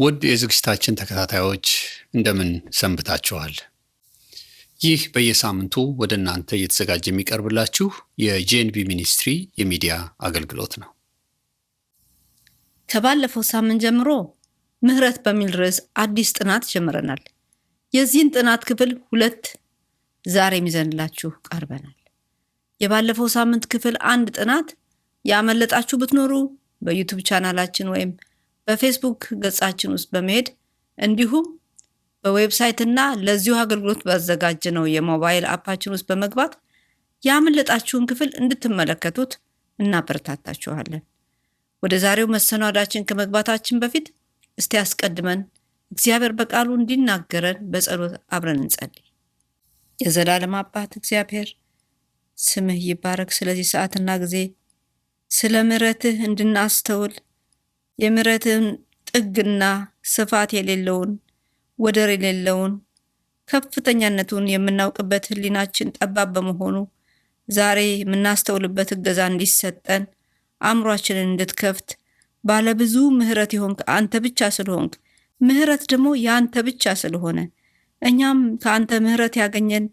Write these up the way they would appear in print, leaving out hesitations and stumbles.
ውድ የዝግጅታችን ተከታታዮች እንደምን ሰንብታችኋል? ይህ በየሳምንቱ ወደ እናንተ እየተዘጋጀ የሚቀርብላችሁ የጄንቢ ሚኒስትሪ የሚዲያ አገልግሎት ነው። ከባለፈው ሳምንት ጀምሮ ምህረት በሚል ርዕስ አዲስ ጥናት ጀምረናል። የዚህን ጥናት ክፍል 2 ዛሬ ይዘንላችሁ ቀርበናል። የባለፈው ሳምንት ክፍል 1 ጥናት ያመለጣችሁ ብትኖሩ በዩቲዩብ ቻናላችን ወይም በፌስቡክ ገጻችን ውስጥ በመሄድ እንዲሁም በዌብሳይትና ለዚሁ አገልግሎት ባዘጋጀነው የሞባይል አፓችን ውስጥ በመግባት ያመለጣችሁን ክፍል እንድትመለከቱት እናበረታታችኋለን። ወደ ዛሬው መሰናዷችን ከመግባታችን በፊት እስቲ አስቀድመን እግዚአብሔር በቃሉ እንዲናገረን በጸሎት አብረን እንጸልይ። የዘላለም አባት እግዚአብሔር ስምህ ይባረክ። ስለዚህ ሰዓትና ጊዜ ስለ ምሕረትህ እንድናስተውል የምሕረትህን ጥግና ስፋት የሌለውን ወደር የሌለውን ከፍተኛነቱን የምናውቅበት ሕሊናችን ጠባብ በመሆኑ ዛሬ የምናስተውልበት እገዛ እንዲሰጠን አእምሯችንን እንድትከፍት ባለብዙ ምሕረት የሆንክ አንተ ብቻ ስለሆንክ ምሕረት ደግሞ የአንተ ብቻ ስለሆነ እኛም ከአንተ ምሕረት ያገኘን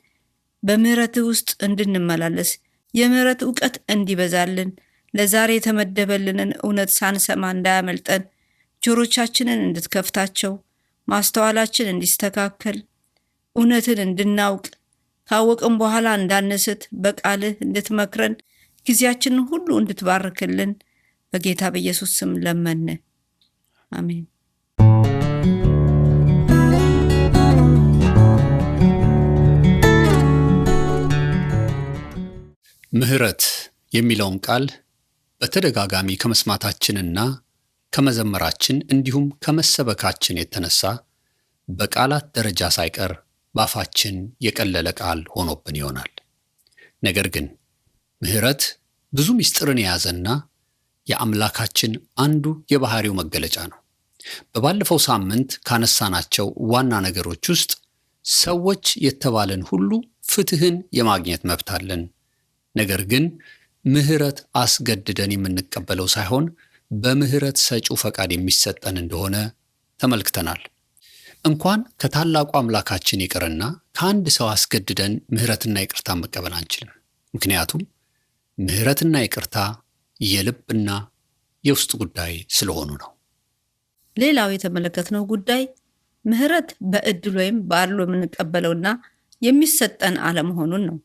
በምሕረትህ ውስጥ እንድንመላለስ የምሕረት ዕውቀት እንዲበዛልን ለዛሬ የተመደበልንን እውነት ሳንሰማ እንዳያመልጠን ጆሮቻችንን እንድትከፍታቸው ማስተዋላችን እንዲስተካከል እውነትን እንድናውቅ ካወቅን በኋላ እንዳንስት በቃልህ እንድትመክረን ጊዜያችንን ሁሉ እንድትባርክልን በጌታ በኢየሱስ ስም ለመን። አሜን። ምህረት የሚለውን ቃል በተደጋጋሚ ከመስማታችንና ከመዘመራችን እንዲሁም ከመሰበካችን የተነሳ በቃላት ደረጃ ሳይቀር ባፋችን የቀለለ ቃል ሆኖብን ይሆናል። ነገር ግን ምህረት ብዙ ምስጢርን የያዘና የአምላካችን አንዱ የባህሪው መገለጫ ነው። በባለፈው ሳምንት ካነሳናቸው ዋና ነገሮች ውስጥ ሰዎች የተባለን ሁሉ ፍትህን የማግኘት መብት አለን፣ ነገር ግን ምህረት አስገድደን የምንቀበለው ሳይሆን በምህረት ሰጪው ፈቃድ የሚሰጠን እንደሆነ ተመልክተናል። እንኳን ከታላቁ አምላካችን ይቅርና ከአንድ ሰው አስገድደን ምህረትና ይቅርታ መቀበል አንችልም። ምክንያቱም ምህረትና ይቅርታ የልብና የውስጥ ጉዳይ ስለሆኑ ነው። ሌላው የተመለከትነው ጉዳይ ምህረት በእድል ወይም በአድሎ የምንቀበለውና የሚሰጠን አለመሆኑን ነው።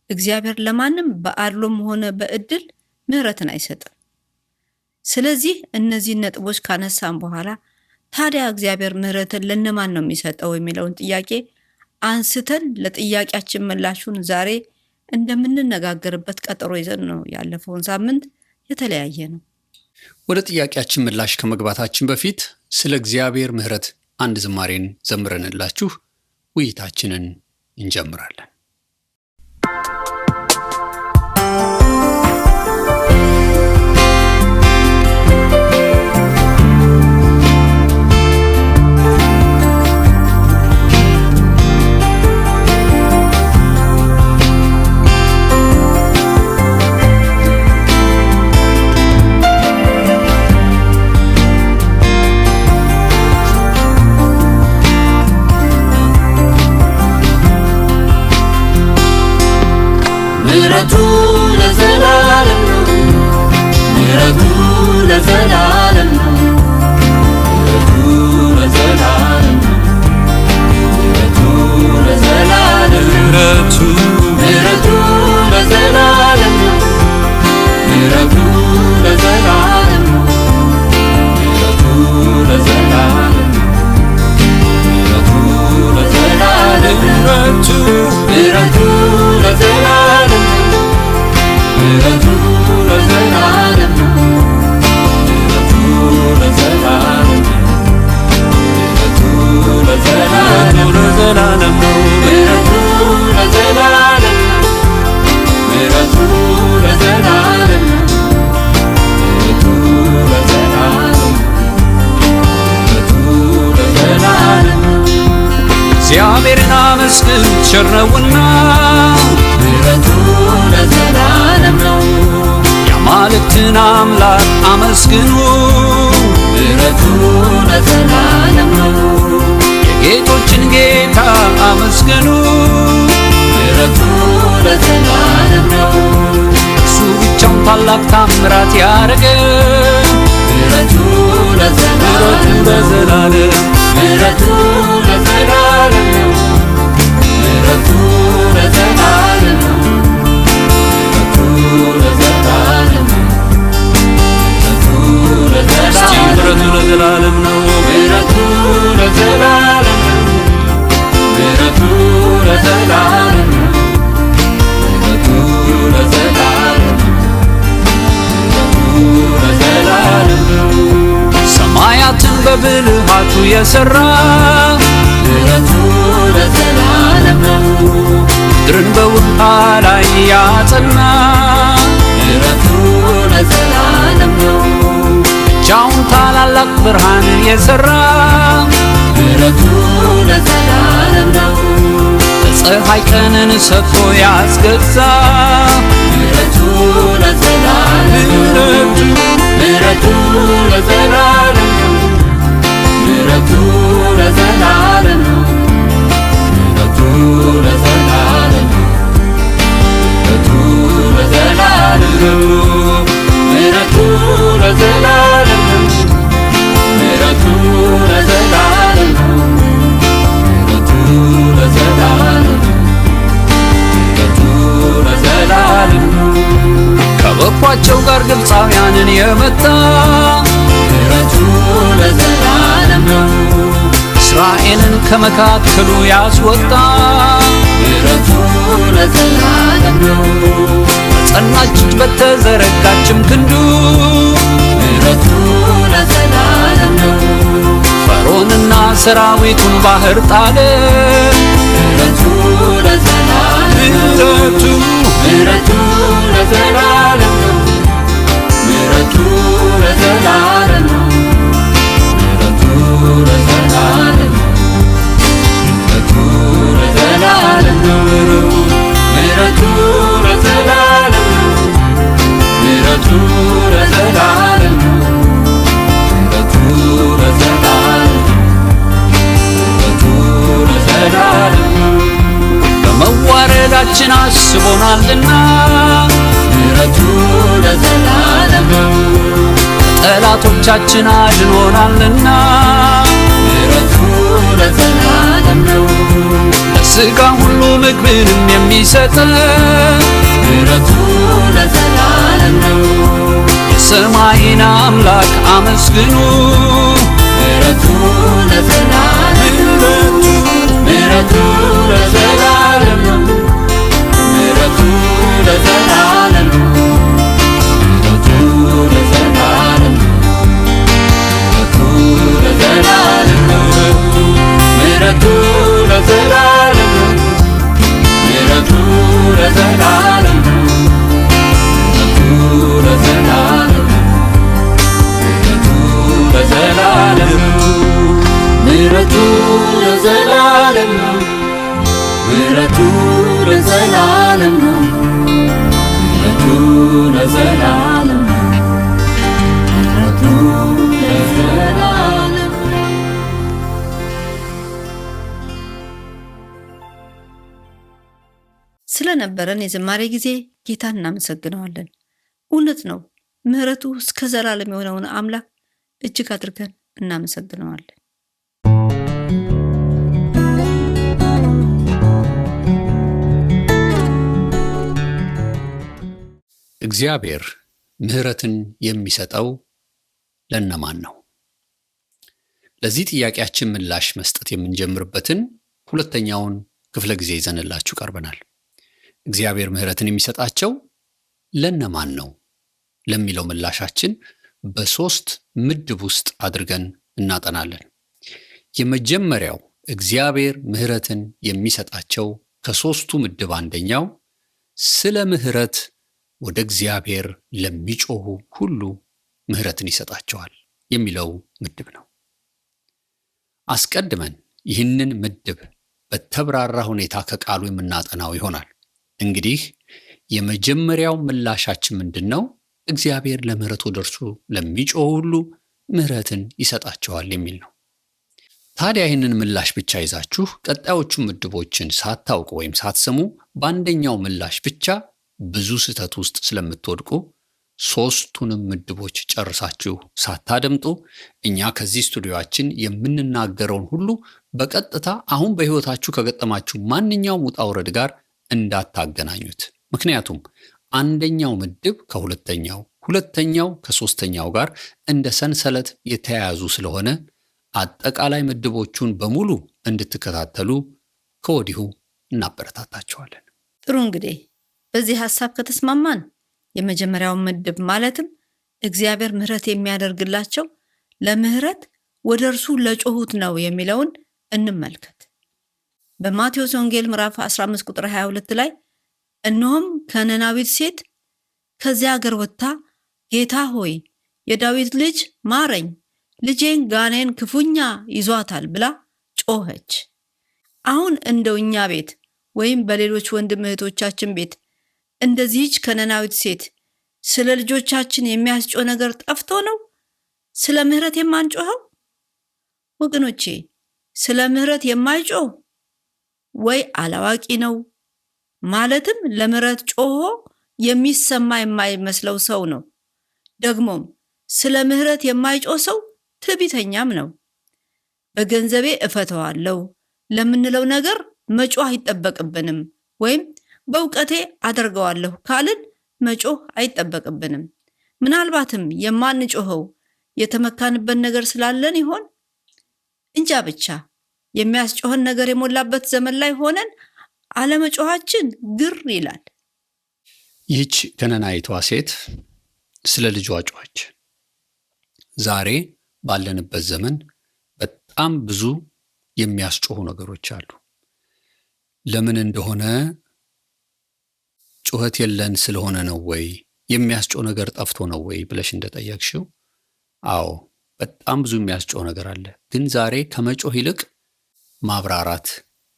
እግዚአብሔር ለማንም በአድሎም ሆነ በእድል ምህረትን አይሰጥም። ስለዚህ እነዚህን ነጥቦች ካነሳን በኋላ ታዲያ እግዚአብሔር ምህረትን ለነማን ነው የሚሰጠው የሚለውን ጥያቄ አንስተን ለጥያቄያችን ምላሹን ዛሬ እንደምንነጋገርበት ቀጠሮ ይዘን ነው ያለፈውን ሳምንት የተለያየ ነው። ወደ ጥያቄያችን ምላሽ ከመግባታችን በፊት ስለ እግዚአብሔር ምህረት አንድ ዝማሬን ዘምረንላችሁ ውይይታችንን እንጀምራለን። ምህረቱ ለዘላለም ነው። ምህረቱ ለዘላለም ነው። ምህረቱ ለዘላለም ነው። ምህረቱ ለዘላለም ምህረቱ ለዘላለም ነው። ምህረቱ ለዘላለም ነው። ምህረቱ ለዘላለም ነው። ምህረቱ ለዘላለም ምህረቱ ለዘላለም ምህረቱ ለዘላለም ነው። ምህረቱ ለዘላለም ምህረቱ ለዘላለም ነው። ምህረቱ ለዘላለም ምህረቱ ለዘላለም ምህረቱ ለዘላለም ምህረቱ ለዘላለም እግዚአብሔርን አመስግን ቸር ነውና ምህረቱ ለዘላለም ነው። የአማልክትን አምላክ አመስግኑ ምህረቱ ምሕረቱ ለዘላለም ነው። የጌቶችን ጌታ አመስግኑ፣ ምሕረቱ ለዘላለም ነው። እሱ ብቻውን ታላቅ ታምራት ያደረገ ምሕረቱ ለዘላለም ምሕረቱ ለዘላለም ነው። ምሕረቱ ለዘላለም ነው። ምሕረቱ ለዘላለም ነው። እስቲ ምሕረቱ ለዘላለም ነው። ምሕረቱ ለዘላለም ነው። ምሕረቱ ለዘላለም ነው። ምሕረቱ ለዘላለም ነው። ምሕረቱ ለዘላለም ነው። ሰማያትን በብልሃቱ የሠራ ምሕረቱ ለዘላለም ነው። ምድርን በውሃ ላይ ያጸና ምሕረቱ ለዘላለም ነው። ብቻውን ታላላቅ ብርሃንን የሠራ ምሕረቱ ለዘላለም ነው። ለፀሐይ ቀንን ሰጥቶ ያስገዛ ምሕረቱ ለዘላለም ነው። ምሕረቱ ለዘላለም ነው። ምሕረቱ ለዘላለም ነው። ምሕረቱ ለዘላለም ነው። ምሕረቱ ለዘላለም ነው። ምሕረቱ ለዘላለም ነው። ምሕረቱ ለዘላለም ነው። ምሕረቱ ለዘላለም ነው። ምሕረቱ ለዘላለም ነው። ከበኳቸው ጋር ግብፃውያንን የመታ ምሕረቱ ለዘላለም ነው። እስራኤልን ከመካከሉ ያስወጣ ምሕረቱ ለዘላለም ነው። በጸናች እጅ በተዘረጋችም ክንዱ ምሕረቱ ለዘላለም ነው። ፈርዖንና ሰራዊቱን ባህር ጣለ። ምሕረቱ ለዘላለም ነው። ምሕረቱ ለዘላለም ነው። ምሕረቱ ለዘላለም ነው። ምሕረቱ ለዘላለም ነው። ምሕረቱ ለዘላለም ነው። ምሕረቱ ለዘላለም ነው። ምሕረቱ ለዘላለም ነው። ምሕረቱ ለዘላለም ነው። ምሕረቱ ለዘላለም ነው። በመዋረዳችን አስቦናልና ምሕረቱ ለዘላለም ነው። ጠላቶቻችን አድኖናልና ምሕረቱ ለዘላለም ነው። ለሥጋ ሁሉ ምግብንም የሚሰጠን ምሕረቱ ለዘላለም ነው። የሰማይን አምላክ አመስግኑ። ምሕረቱ ለዘላለም ነው። ምሕረቱ ለዘላለም ነው። ምሕረቱ ለዘላለም ነው። ምሕረቱ ለዘላለም ነው። ምሕረቱ ለዘላለም ነው። ምሕረቱ ለዘላለም ነው። ምሕረቱ ለዘላለም ነው። ምሕረቱ ለዘላለም ነው። ምሕረቱ ለዘላለም ነው። ምሕረቱ ለዘላለም ነው። ምሕረቱ ለዘላለም ነው። ምሕረቱ ለዘላለም ነው። ምሕረቱ ለዘላለም ነው። ስለነበረን የዝማሬ ጊዜ ጌታን እናመሰግነዋለን። እውነት ነው፣ ምሕረቱ እስከ ዘላለም የሆነውን አምላክ እጅግ አድርገን እናመሰግነዋለን። እግዚአብሔር ምሕረትን የሚሰጠው ለነማን ነው? ለዚህ ጥያቄያችን ምላሽ መስጠት የምንጀምርበትን ሁለተኛውን ክፍለ ጊዜ ይዘንላችሁ ቀርበናል። እግዚአብሔር ምሕረትን የሚሰጣቸው ለነማን ነው ለሚለው ምላሻችን በሶስት ምድብ ውስጥ አድርገን እናጠናለን። የመጀመሪያው እግዚአብሔር ምሕረትን የሚሰጣቸው ከሶስቱ ምድብ አንደኛው ስለ ምሕረት ወደ እግዚአብሔር ለሚጮሁ ሁሉ ምሕረትን ይሰጣቸዋል የሚለው ምድብ ነው። አስቀድመን ይህንን ምድብ በተብራራ ሁኔታ ከቃሉ የምናጠናው ይሆናል። እንግዲህ የመጀመሪያው ምላሻችን ምንድን ነው? እግዚአብሔር ለምሕረት ወደ እርሱ ለሚጮሁ ሁሉ ምሕረትን ይሰጣቸዋል የሚል ነው። ታዲያ ይህንን ምላሽ ብቻ ይዛችሁ ቀጣዮቹ ምድቦችን ሳታውቁ ወይም ሳትሰሙ በአንደኛው ምላሽ ብቻ ብዙ ስህተት ውስጥ ስለምትወድቁ 3ቱንም ምድቦች ጨርሳችሁ ሳታደምጡ እኛ ከዚህ ስቱዲዮአችን የምንናገረውን ሁሉ በቀጥታ አሁን በሕይወታችሁ ከገጠማችሁ ማንኛውም ውጣ ውረድ ጋር እንዳታገናኙት። ምክንያቱም አንደኛው ምድብ ከሁለተኛው፣ ሁለተኛው ከሶስተኛው ጋር እንደ ሰንሰለት የተያያዙ ስለሆነ አጠቃላይ ምድቦቹን በሙሉ እንድትከታተሉ ከወዲሁ እናበረታታችኋለን። ጥሩ፣ እንግዲህ በዚህ ሐሳብ ከተስማማን የመጀመሪያውን ምድብ ማለትም እግዚአብሔር ምሕረት የሚያደርግላቸው ለምሕረት ወደ እርሱ ለጮሁት ነው የሚለውን እንመልከት። በማቴዎስ ወንጌል ምዕራፍ 15 ቁጥር 22 ላይ እነሆም ከነናዊት ሴት ከዚያ ሀገር ወጥታ ጌታ ሆይ የዳዊት ልጅ ማረኝ፣ ልጄን ጋኔን ክፉኛ ይዟታል ብላ ጮኸች። አሁን እንደው እኛ ቤት ወይም በሌሎች ወንድም እህቶቻችን ቤት እንደዚህች ከነናዊት ሴት ስለ ልጆቻችን የሚያስጮህ ነገር ጠፍቶ ነው ስለ ምሕረት የማንጮኸው? ወገኖቼ፣ ስለ ምሕረት የማይጮህ ወይ አላዋቂ ነው፣ ማለትም ለምሕረት ጮሆ የሚሰማ የማይመስለው ሰው ነው። ደግሞም ስለ ምሕረት የማይጮህ ሰው ትዕቢተኛም ነው። በገንዘቤ እፈተዋለሁ ለምንለው ነገር መጮህ አይጠበቅብንም፣ ወይም በእውቀቴ አደርገዋለሁ ካልን መጮህ አይጠበቅብንም። ምናልባትም የማንጮኸው የተመካንበት ነገር ስላለን ይሆን? እንጃ ብቻ የሚያስጮህን ነገር የሞላበት ዘመን ላይ ሆነን አለመጮኻችን ግር ይላል። ይህች ከነናይቷ ሴት ስለ ልጇ ጮኸች። ዛሬ ባለንበት ዘመን በጣም ብዙ የሚያስጮሁ ነገሮች አሉ። ለምን እንደሆነ ጩኸት የለን ስለሆነ ነው ወይ? የሚያስጮህ ነገር ጠፍቶ ነው ወይ ብለሽ እንደጠየቅሽው፣ አዎ በጣም ብዙ የሚያስጮህ ነገር አለ። ግን ዛሬ ከመጮህ ይልቅ ማብራራት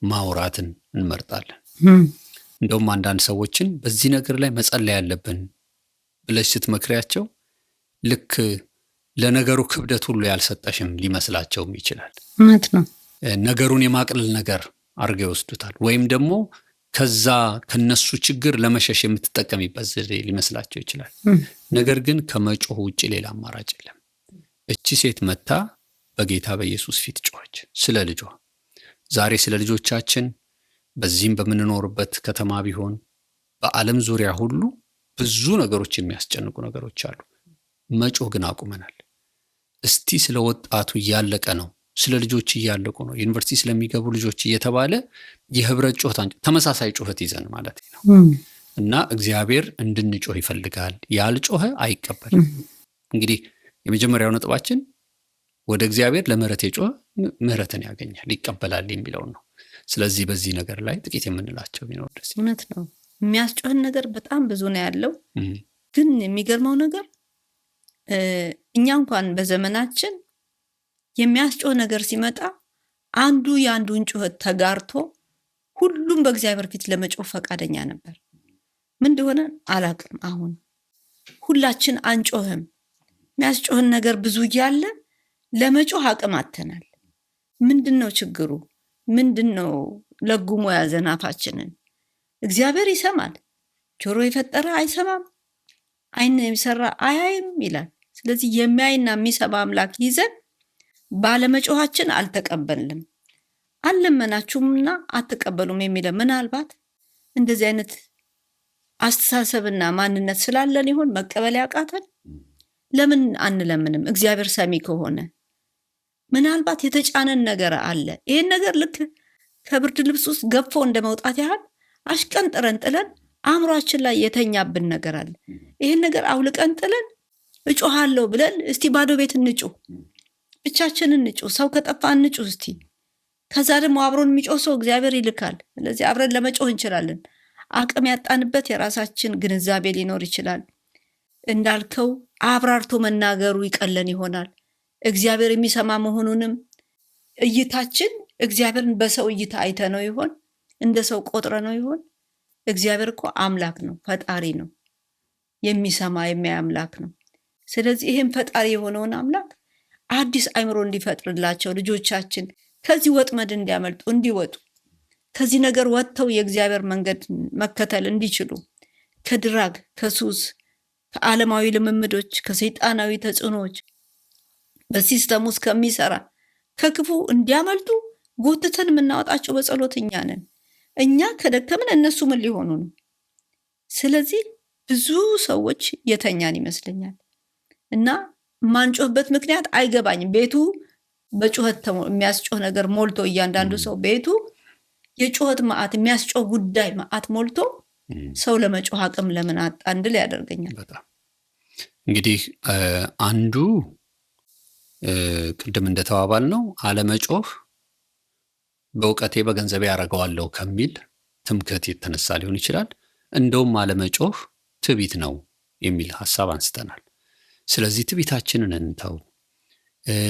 ማውራትን እንመርጣለን። እንደውም አንዳንድ ሰዎችን በዚህ ነገር ላይ መጸለይ ያለብን ብለሽ ስትመክሪያቸው ልክ ለነገሩ ክብደት ሁሉ ያልሰጠሽም ሊመስላቸውም ይችላል። እውነት ነው። ነገሩን የማቅለል ነገር አድርገው ይወስዱታል። ወይም ደግሞ ከዛ ከነሱ ችግር ለመሸሽ የምትጠቀሚበት ዘዴ ሊመስላቸው ይችላል። ነገር ግን ከመጮህ ውጭ ሌላ አማራጭ የለም። እቺ ሴት መታ በጌታ በኢየሱስ ፊት ጮኸች ስለ ልጇ። ዛሬ ስለ ልጆቻችን በዚህም በምንኖርበት ከተማ ቢሆን በዓለም ዙሪያ ሁሉ ብዙ ነገሮች የሚያስጨንቁ ነገሮች አሉ። መጮህ ግን አቁመናል። እስቲ ስለ ወጣቱ እያለቀ ነው፣ ስለ ልጆች እያለቁ ነው፣ ዩኒቨርሲቲ ስለሚገቡ ልጆች እየተባለ የህብረት ጩኸት፣ ተመሳሳይ ጩኸት ይዘን ማለት ነው። እና እግዚአብሔር እንድንጮህ ይፈልጋል። ያልጮኸ አይቀበልም። እንግዲህ የመጀመሪያው ነጥባችን ወደ እግዚአብሔር ለምህረት የጮኸ ምህረትን ያገኛል፣ ይቀበላል የሚለውን ነው። ስለዚህ በዚህ ነገር ላይ ጥቂት የምንላቸው ቢኖር ደስ ይላል። እውነት ነው። የሚያስጮህን ነገር በጣም ብዙ ነው ያለው። ግን የሚገርመው ነገር እኛ እንኳን በዘመናችን የሚያስጮህ ነገር ሲመጣ አንዱ የአንዱን ጩኸት ተጋርቶ ሁሉም በእግዚአብሔር ፊት ለመጮህ ፈቃደኛ ነበር። ምን እንደሆነ አላውቅም። አሁን ሁላችን አንጮህም። የሚያስጮህን ነገር ብዙ እያለ ለመጮህ አቅም አጥተናል። ምንድነው ችግሩ? ምንድነው ለጉሞ ያዘን አፋችንን? እግዚአብሔር ይሰማል። ጆሮ የፈጠረ አይሰማም፣ ዓይን የሚሰራ አያይም ይላል። ስለዚህ የሚያይና የሚሰማ አምላክ ይዘን ባለመጮሃችን አልተቀበልንም። አልለመናችሁምና አትቀበሉም የሚለው ምናልባት እንደዚህ አይነት አስተሳሰብና ማንነት ስላለን ይሆን መቀበል ያቃተን? ለምን አንለምንም? እግዚአብሔር ሰሚ ከሆነ ምናልባት የተጫነን ነገር አለ። ይሄን ነገር ልክ ከብርድ ልብስ ውስጥ ገፎ እንደመውጣት ያህል አሽቀንጥረን ጥለን አእምሯችን ላይ የተኛብን ነገር አለ። ይሄን ነገር አውልቀን ጥለን እጮሃለሁ ብለን እስቲ ባዶ ቤት እንጩህ፣ ብቻችንን እንጩህ፣ ሰው ከጠፋ እንጩህ እስቲ። ከዛ ደግሞ አብሮን የሚጮህ ሰው እግዚአብሔር ይልካል። ስለዚህ አብረን ለመጮህ እንችላለን። አቅም ያጣንበት የራሳችን ግንዛቤ ሊኖር ይችላል። እንዳልከው አብራርቶ መናገሩ ይቀለን ይሆናል። እግዚአብሔር የሚሰማ መሆኑንም እይታችን እግዚአብሔርን በሰው እይታ አይተ ነው ይሆን? እንደ ሰው ቆጥረ ነው ይሆን? እግዚአብሔር እኮ አምላክ ነው፣ ፈጣሪ ነው፣ የሚሰማ የሚያይ አምላክ ነው። ስለዚህ ይህም ፈጣሪ የሆነውን አምላክ አዲስ አእምሮ እንዲፈጥርላቸው ልጆቻችን ከዚህ ወጥመድ እንዲያመልጡ እንዲወጡ ከዚህ ነገር ወጥተው የእግዚአብሔር መንገድ መከተል እንዲችሉ ከድራግ ከሱስ ከዓለማዊ ልምምዶች ከሰይጣናዊ ተጽዕኖዎች በሲስተም ውስጥ ከሚሰራ ከክፉ እንዲያመልጡ ጎትተን የምናወጣቸው በጸሎት እኛ ነን። እኛ ከደከምን እነሱ ምን ሊሆኑ ነው? ስለዚህ ብዙ ሰዎች የተኛን ይመስለኛል እና ማንጮህበት ምክንያት አይገባኝም። ቤቱ በጩኸት የሚያስጮህ ነገር ሞልቶ እያንዳንዱ ሰው ቤቱ የጩኸት መዓት የሚያስጮህ ጉዳይ መዓት ሞልቶ ሰው ለመጮህ አቅም ለምን አጣ እንድል ያደርገኛል። በጣም እንግዲህ አንዱ ቅድም እንደተባባል ነው አለመጮህ በእውቀቴ በገንዘቤ ያደርገዋለሁ ከሚል ትምክህት የተነሳ ሊሆን ይችላል። እንደውም አለመጮህ ትዕቢት ነው የሚል ሐሳብ አንስተናል። ስለዚህ ትዕቢታችንን እንተው።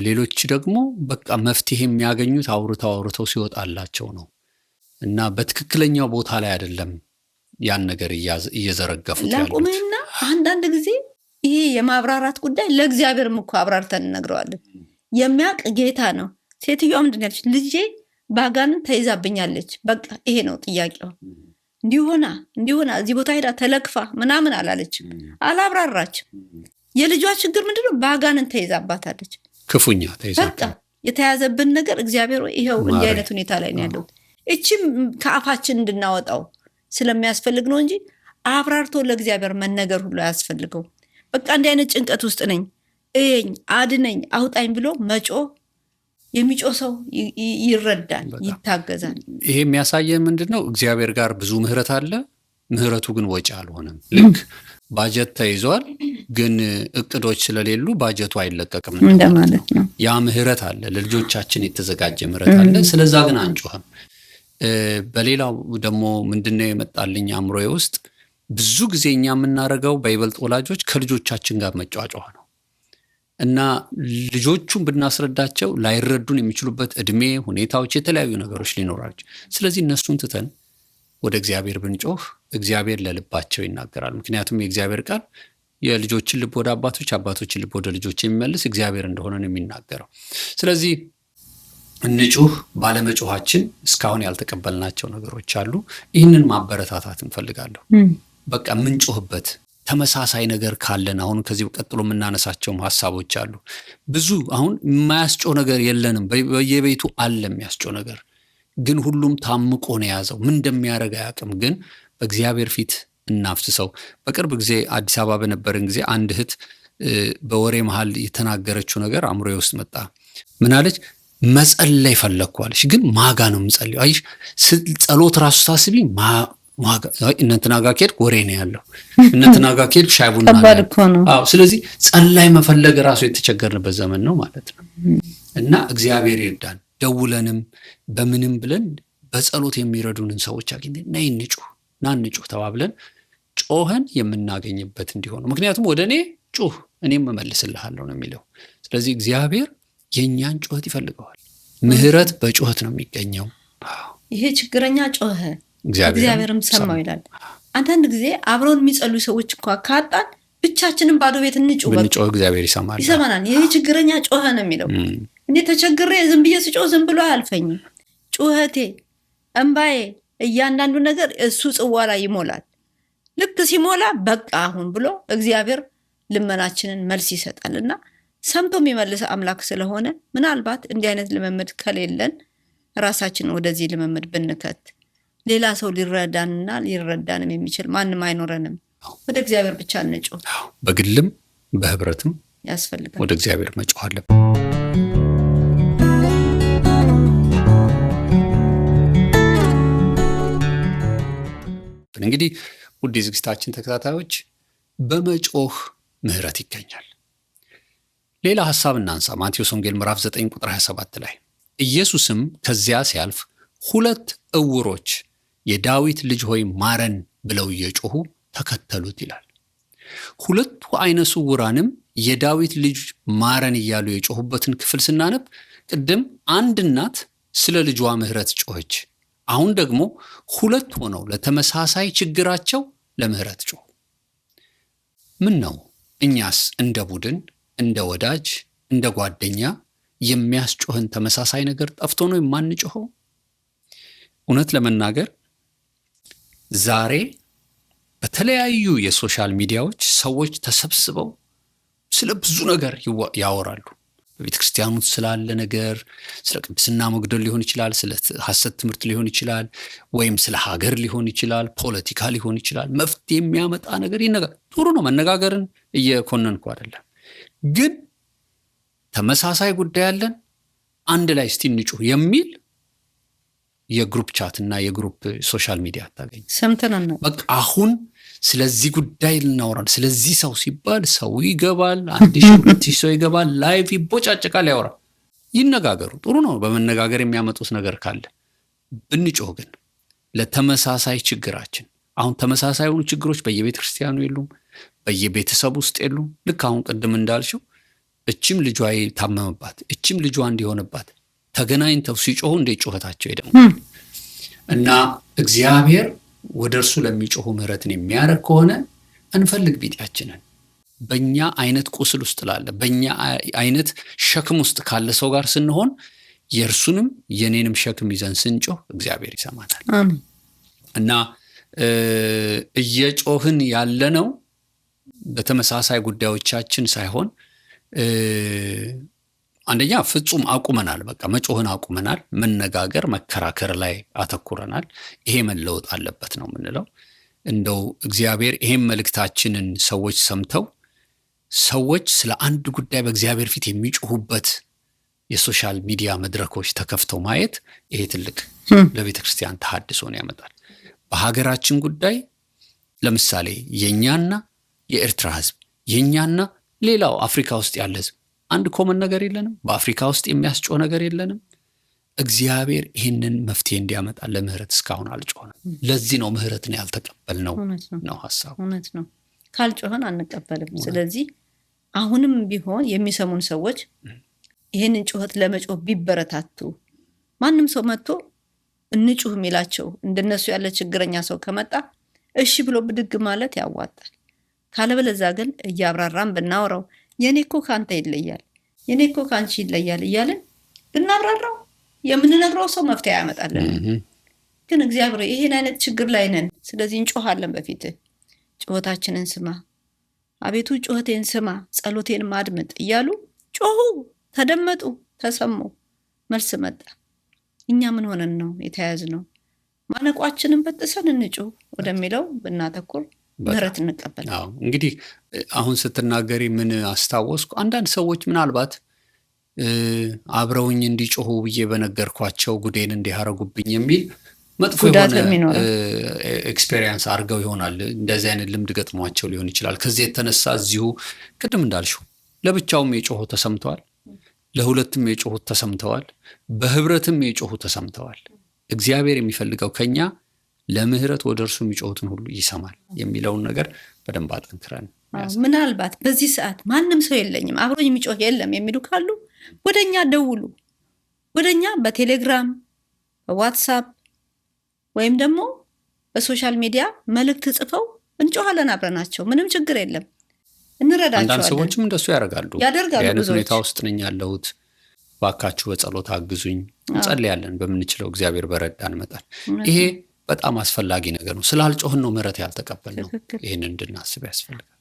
ሌሎች ደግሞ በቃ መፍትሄ የሚያገኙት አውርተው ሲወጣላቸው ነው እና በትክክለኛው ቦታ ላይ አይደለም ያን ነገር እየዘረገፉት ያሉት። ላቁምና አንዳንድ ጊዜ ይሄ የማብራራት ጉዳይ ለእግዚአብሔርም እኮ አብራርተን እንነግረዋለን። የሚያውቅ ጌታ ነው። ሴትዮዋ ምንድን ያለች? ልጄ ባጋንን ተይዛብኛለች። በቃ ይሄ ነው ጥያቄው። እንዲሆና እዚህ ቦታ ሄዳ ተለክፋ ምናምን አላለችም፣ አላብራራችም። የልጇ ችግር ምንድነው? ባጋንን ተይዛባታለች። ክፉኛ ተይዛ በቃ የተያዘብን ነገር እግዚአብሔር ይኸው እንዲህ አይነት ሁኔታ ላይ ነው ያለው። እቺም ከአፋችን እንድናወጣው ስለሚያስፈልግ ነው እንጂ አብራርቶ ለእግዚአብሔር መነገር ሁሉ ያስፈልገው። በቃ እንዲህ አይነት ጭንቀት ውስጥ ነኝ፣ እየኝ፣ አድነኝ፣ አውጣኝ ብሎ መጮህ የሚጮህ ሰው ይረዳል፣ ይታገዛል። ይሄ የሚያሳየን ምንድነው? እግዚአብሔር ጋር ብዙ ምህረት አለ። ምህረቱ ግን ወጪ አልሆነም። ልክ ባጀት ተይዟል፣ ግን እቅዶች ስለሌሉ ባጀቱ አይለቀቅም እንደማለት ነው። ያ ምህረት አለ፣ ለልጆቻችን የተዘጋጀ ምህረት አለ። ስለዛ ግን አንጮህም። በሌላው ደግሞ ምንድነው የመጣልኝ አእምሮዬ ውስጥ ብዙ ጊዜ እኛ የምናደርገው በይበልጥ ወላጆች ከልጆቻችን ጋር መጫጫህ ነው እና ልጆቹን ብናስረዳቸው ላይረዱን የሚችሉበት እድሜ ሁኔታዎች፣ የተለያዩ ነገሮች ሊኖራቸው። ስለዚህ እነሱን ትተን ወደ እግዚአብሔር ብንጮህ እግዚአብሔር ለልባቸው ይናገራል። ምክንያቱም የእግዚአብሔር ቃል የልጆችን ልብ ወደ አባቶች፣ አባቶችን ልብ ወደ ልጆች የሚመልስ እግዚአብሔር እንደሆነ ነው የሚናገረው። ስለዚህ እንጩህ። ባለመጮሃችን እስካሁን ያልተቀበልናቸው ነገሮች አሉ። ይህንን ማበረታታት እንፈልጋለሁ። በቃ ምንጮህበት ተመሳሳይ ነገር ካለን አሁን ከዚህ ቀጥሎ የምናነሳቸውም ሐሳቦች አሉ። ብዙ አሁን የማያስጮህ ነገር የለንም። በየቤቱ አለ የሚያስጮህ ነገር፣ ግን ሁሉም ታምቆ ነው የያዘው። ምን እንደሚያደርግ አያውቅም። ግን በእግዚአብሔር ፊት እናፍስሰው። በቅርብ ጊዜ አዲስ አበባ በነበረን ጊዜ አንድ እህት በወሬ መሃል የተናገረችው ነገር አእምሮዬ ውስጥ መጣ። ምን አለች? መጸለይ ፈለግኳለች፣ ግን ማጋ ነው የምጸልየው። አይሽ ጸሎት ራሱ ታስቢ እነንትና ጋር ከሄድክ ወሬ ነው ያለው፣ እነንትና ጋር ከሄድክ ሻይ ቡና ነው። አዎ፣ ስለዚህ ጸላይ መፈለግ ራሱ የተቸገርንበት ዘመን ነው ማለት ነው። እና እግዚአብሔር ይርዳን። ደውለንም በምንም ብለን በጸሎት የሚረዱንን ሰዎች አግኝተን ነይ እንጩህ ተባብለን ጮኸን የምናገኝበት እንዲሆን። ምክንያቱም ወደ እኔ ጩህ እኔም እመልስልሃለሁ ነው የሚለው። ስለዚህ እግዚአብሔር የእኛን ጩኸት ይፈልገዋል። ምህረት በጩኸት ነው የሚገኘው። ይሄ ችግረኛ ጮኸ እግዚአብሔርም ሰማው ይላል። አንዳንድ ጊዜ አብረውን የሚጸልዩ ሰዎች እንኳ ካጣን ብቻችንን ባዶ ቤት እንጩህ እግዚአብሔር ይሰማናል። ይሄ ችግረኛ ጮኸ ነው የሚለው። እኔ ተቸግሬ ዝም ብዬ ስጮህ ዝም ብሎ አያልፈኝም። ጩኸቴ፣ እንባዬ፣ እያንዳንዱ ነገር እሱ ጽዋ ላይ ይሞላል። ልክ ሲሞላ በቃ አሁን ብሎ እግዚአብሔር ልመናችንን መልስ ይሰጣልና ሰምቶ የሚመልስ አምላክ ስለሆነ ምናልባት እንዲህ አይነት ልምምድ ከሌለን ራሳችንን ወደዚህ ልምምድ ብንከት ሌላ ሰው ሊረዳንና ሊረዳንም የሚችል ማንም አይኖረንም። ወደ እግዚአብሔር ብቻ እንጮህ። በግልም በህብረትም ያስፈልጋል። ወደ እግዚአብሔር መጮህ አለብን። እንግዲህ ውድ የዝግጅታችን ተከታታዮች በመጮህ ምህረት ይገኛል። ሌላ ሐሳብ እናንሳ። ማቴዎስ ወንጌል ምዕራፍ 9 ቁጥር 27 ላይ ኢየሱስም ከዚያ ሲያልፍ 2 ዕውሮች የዳዊት ልጅ ሆይ ማረን ብለው እየጮሁ ተከተሉት ይላል። 2 አይነ ስውራንም የዳዊት ልጅ ማረን እያሉ የጮሁበትን ክፍል ስናነብ ቅድም አንድ እናት ስለ ልጇ ምህረት ጮኸች። አሁን ደግሞ 2 ሆነው ለተመሳሳይ ችግራቸው ለምህረት ጮሁ። ምን ነው እኛስ እንደ ቡድን እንደ ወዳጅ እንደ ጓደኛ የሚያስጮህን ተመሳሳይ ነገር ጠፍቶ ነው የማንጮኸው? እውነት ለመናገር ዛሬ በተለያዩ የሶሻል ሚዲያዎች ሰዎች ተሰብስበው ስለ ብዙ ነገር ያወራሉ። በቤተክርስቲያኑ ስላለ ነገር፣ ስለ ቅድስና መጉደል ሊሆን ይችላል፣ ስለ ሐሰት ትምህርት ሊሆን ይችላል፣ ወይም ስለ ሀገር ሊሆን ይችላል፣ ፖለቲካ ሊሆን ይችላል። መፍትሄ የሚያመጣ ነገር ጥሩ ነው። መነጋገርን እየኮነንኩ አይደለም። ግን ተመሳሳይ ጉዳይ ያለን አንድ ላይ እስቲ እንጩህ የሚል የግሩፕ ቻት እና የግሩፕ ሶሻል ሚዲያ አታገኝ። ሰምተናል። በቃ አሁን ስለዚህ ጉዳይ ልናወራል። ስለዚህ ሰው ሲባል ሰው ይገባል፣ 1000 ሰው ይገባል፣ ላይቭ ይቦጫጭቃል፣ ያወራል። ይነጋገሩ፣ ጥሩ ነው። በመነጋገር የሚያመጡት ነገር ካለ ብንጮህ ግን ለተመሳሳይ ችግራችን አሁን ተመሳሳይ የሆኑ ችግሮች በየቤተ ክርስቲያኑ የሉም፣ በየቤተሰብ ውስጥ የሉም። ልክ አሁን ቅድም እንዳልሽው እችም ልጇ ታመመባት፣ እችም ልጇ እንዲሆንባት ተገናኝተው ሲጮሁ እንደ ጩኸታቸው ይደም እና እግዚአብሔር ወደ እርሱ ለሚጮሁ ምህረትን የሚያደርግ ከሆነ እንፈልግ ቢጤያችንን። በእኛ አይነት ቁስል ውስጥ ላለ በእኛ አይነት ሸክም ውስጥ ካለ ሰው ጋር ስንሆን የእርሱንም የኔንም ሸክም ይዘን ስንጮህ እግዚአብሔር ይሰማናል። እና እየጮህን ያለነው በተመሳሳይ ጉዳዮቻችን ሳይሆን አንደኛ ፍጹም አቁመናል። በቃ መጮህን አቁመናል። መነጋገር፣ መከራከር ላይ አተኩረናል። ይሄ መለወጥ አለበት ነው የምንለው። እንደው እግዚአብሔር ይሄን መልእክታችንን ሰዎች ሰምተው ሰዎች ስለ አንድ ጉዳይ በእግዚአብሔር ፊት የሚጮሁበት የሶሻል ሚዲያ መድረኮች ተከፍተው ማየት ይሄ ትልቅ ለቤተ ክርስቲያን ተሐድሶን ያመጣል። በሀገራችን ጉዳይ ለምሳሌ የኛና የኤርትራ ህዝብ፣ የኛና ሌላው አፍሪካ ውስጥ ያለ ህዝብ አንድ ኮመን ነገር የለንም። በአፍሪካ ውስጥ የሚያስጮህ ነገር የለንም። እግዚአብሔር ይህንን መፍትሄ እንዲያመጣ ለምህረት እስካሁን አልጮህንም። ለዚህ ነው ምህረትን ያልተቀበልነው ነው ሐሳቡ። እውነት ነው። ካልጮህን አንቀበልም። ስለዚህ አሁንም ቢሆን የሚሰሙን ሰዎች ይህንን ጩኸት ለመጮህ ቢበረታቱ፣ ማንም ሰው መጥቶ እንጩህ የሚላቸው እንደነሱ ያለ ችግረኛ ሰው ከመጣ እሺ ብሎ ብድግ ማለት ያዋጣል። ካለበለዛ ግን እያብራራን ብናወራው የኔ እኮ ካንተ ይለያል፣ የኔ እኮ ካንቺ ይለያል እያልን ብናብራራው የምንነግረው ሰው መፍትሄ ያመጣልን። ግን እግዚአብሔር ይሄን አይነት ችግር ላይ ነን፣ ስለዚህ እንጮሃለን። በፊትህ ጩኸታችንን ስማ፣ አቤቱ ጩኸቴን ስማ፣ ጸሎቴን ማድመጥ እያሉ ጮሁ፣ ተደመጡ፣ ተሰሙ። መልስ መጣ። እኛ ምን ሆነን ነው የተያዝነው? ማነቋችንን በጥሰን እንጩህ ወደሚለው ብናተኩር ምህረት እንቀበል። እንግዲህ አሁን ስትናገሪ ምን አስታወስኩ? አንዳንድ ሰዎች ምናልባት አብረውኝ እንዲጮሁ ብዬ በነገርኳቸው ጉዴን እንዲያረጉብኝ የሚል መጥፎ የሆነ ኤክስፔሪየንስ አድርገው ይሆናል። እንደዚህ አይነት ልምድ ገጥሟቸው ሊሆን ይችላል። ከዚህ የተነሳ እዚሁ ቅድም እንዳልሽው ለብቻውም የጮሁ ተሰምተዋል፣ ለሁለትም የጮሁ ተሰምተዋል፣ በህብረትም የጮሁ ተሰምተዋል። እግዚአብሔር የሚፈልገው ከኛ ለምህረት ወደ እርሱ የሚጮሁትን ሁሉ ይሰማል የሚለውን ነገር በደንብ አጠንክረን ምናልባት በዚህ ሰዓት ማንም ሰው የለኝም አብሮኝ የሚጮህ የለም የሚሉ ካሉ ወደኛ ደውሉ። ወደኛ በቴሌግራም በዋትስአፕ ወይም ደግሞ በሶሻል ሚዲያ መልእክት ጽፈው እንጮሃለን አብረናቸው። ምንም ችግር የለም፣ እንረዳቸዋለን። አንዳንድ ሰዎችም እንደሱ ያደርጋሉ። ብዙዎች ሁኔታ ውስጥ ነኝ ያለሁት፣ ባካችሁ በጸሎት አግዙኝ፣ እንጸልያለን በምንችለው፣ እግዚአብሔር በረዳን መጣል። ይሄ በጣም አስፈላጊ ነገር ነው። ስላልጮህን ነው ምህረት ያልተቀበልነው። ይሄን እንድናስብ ያስፈልጋል።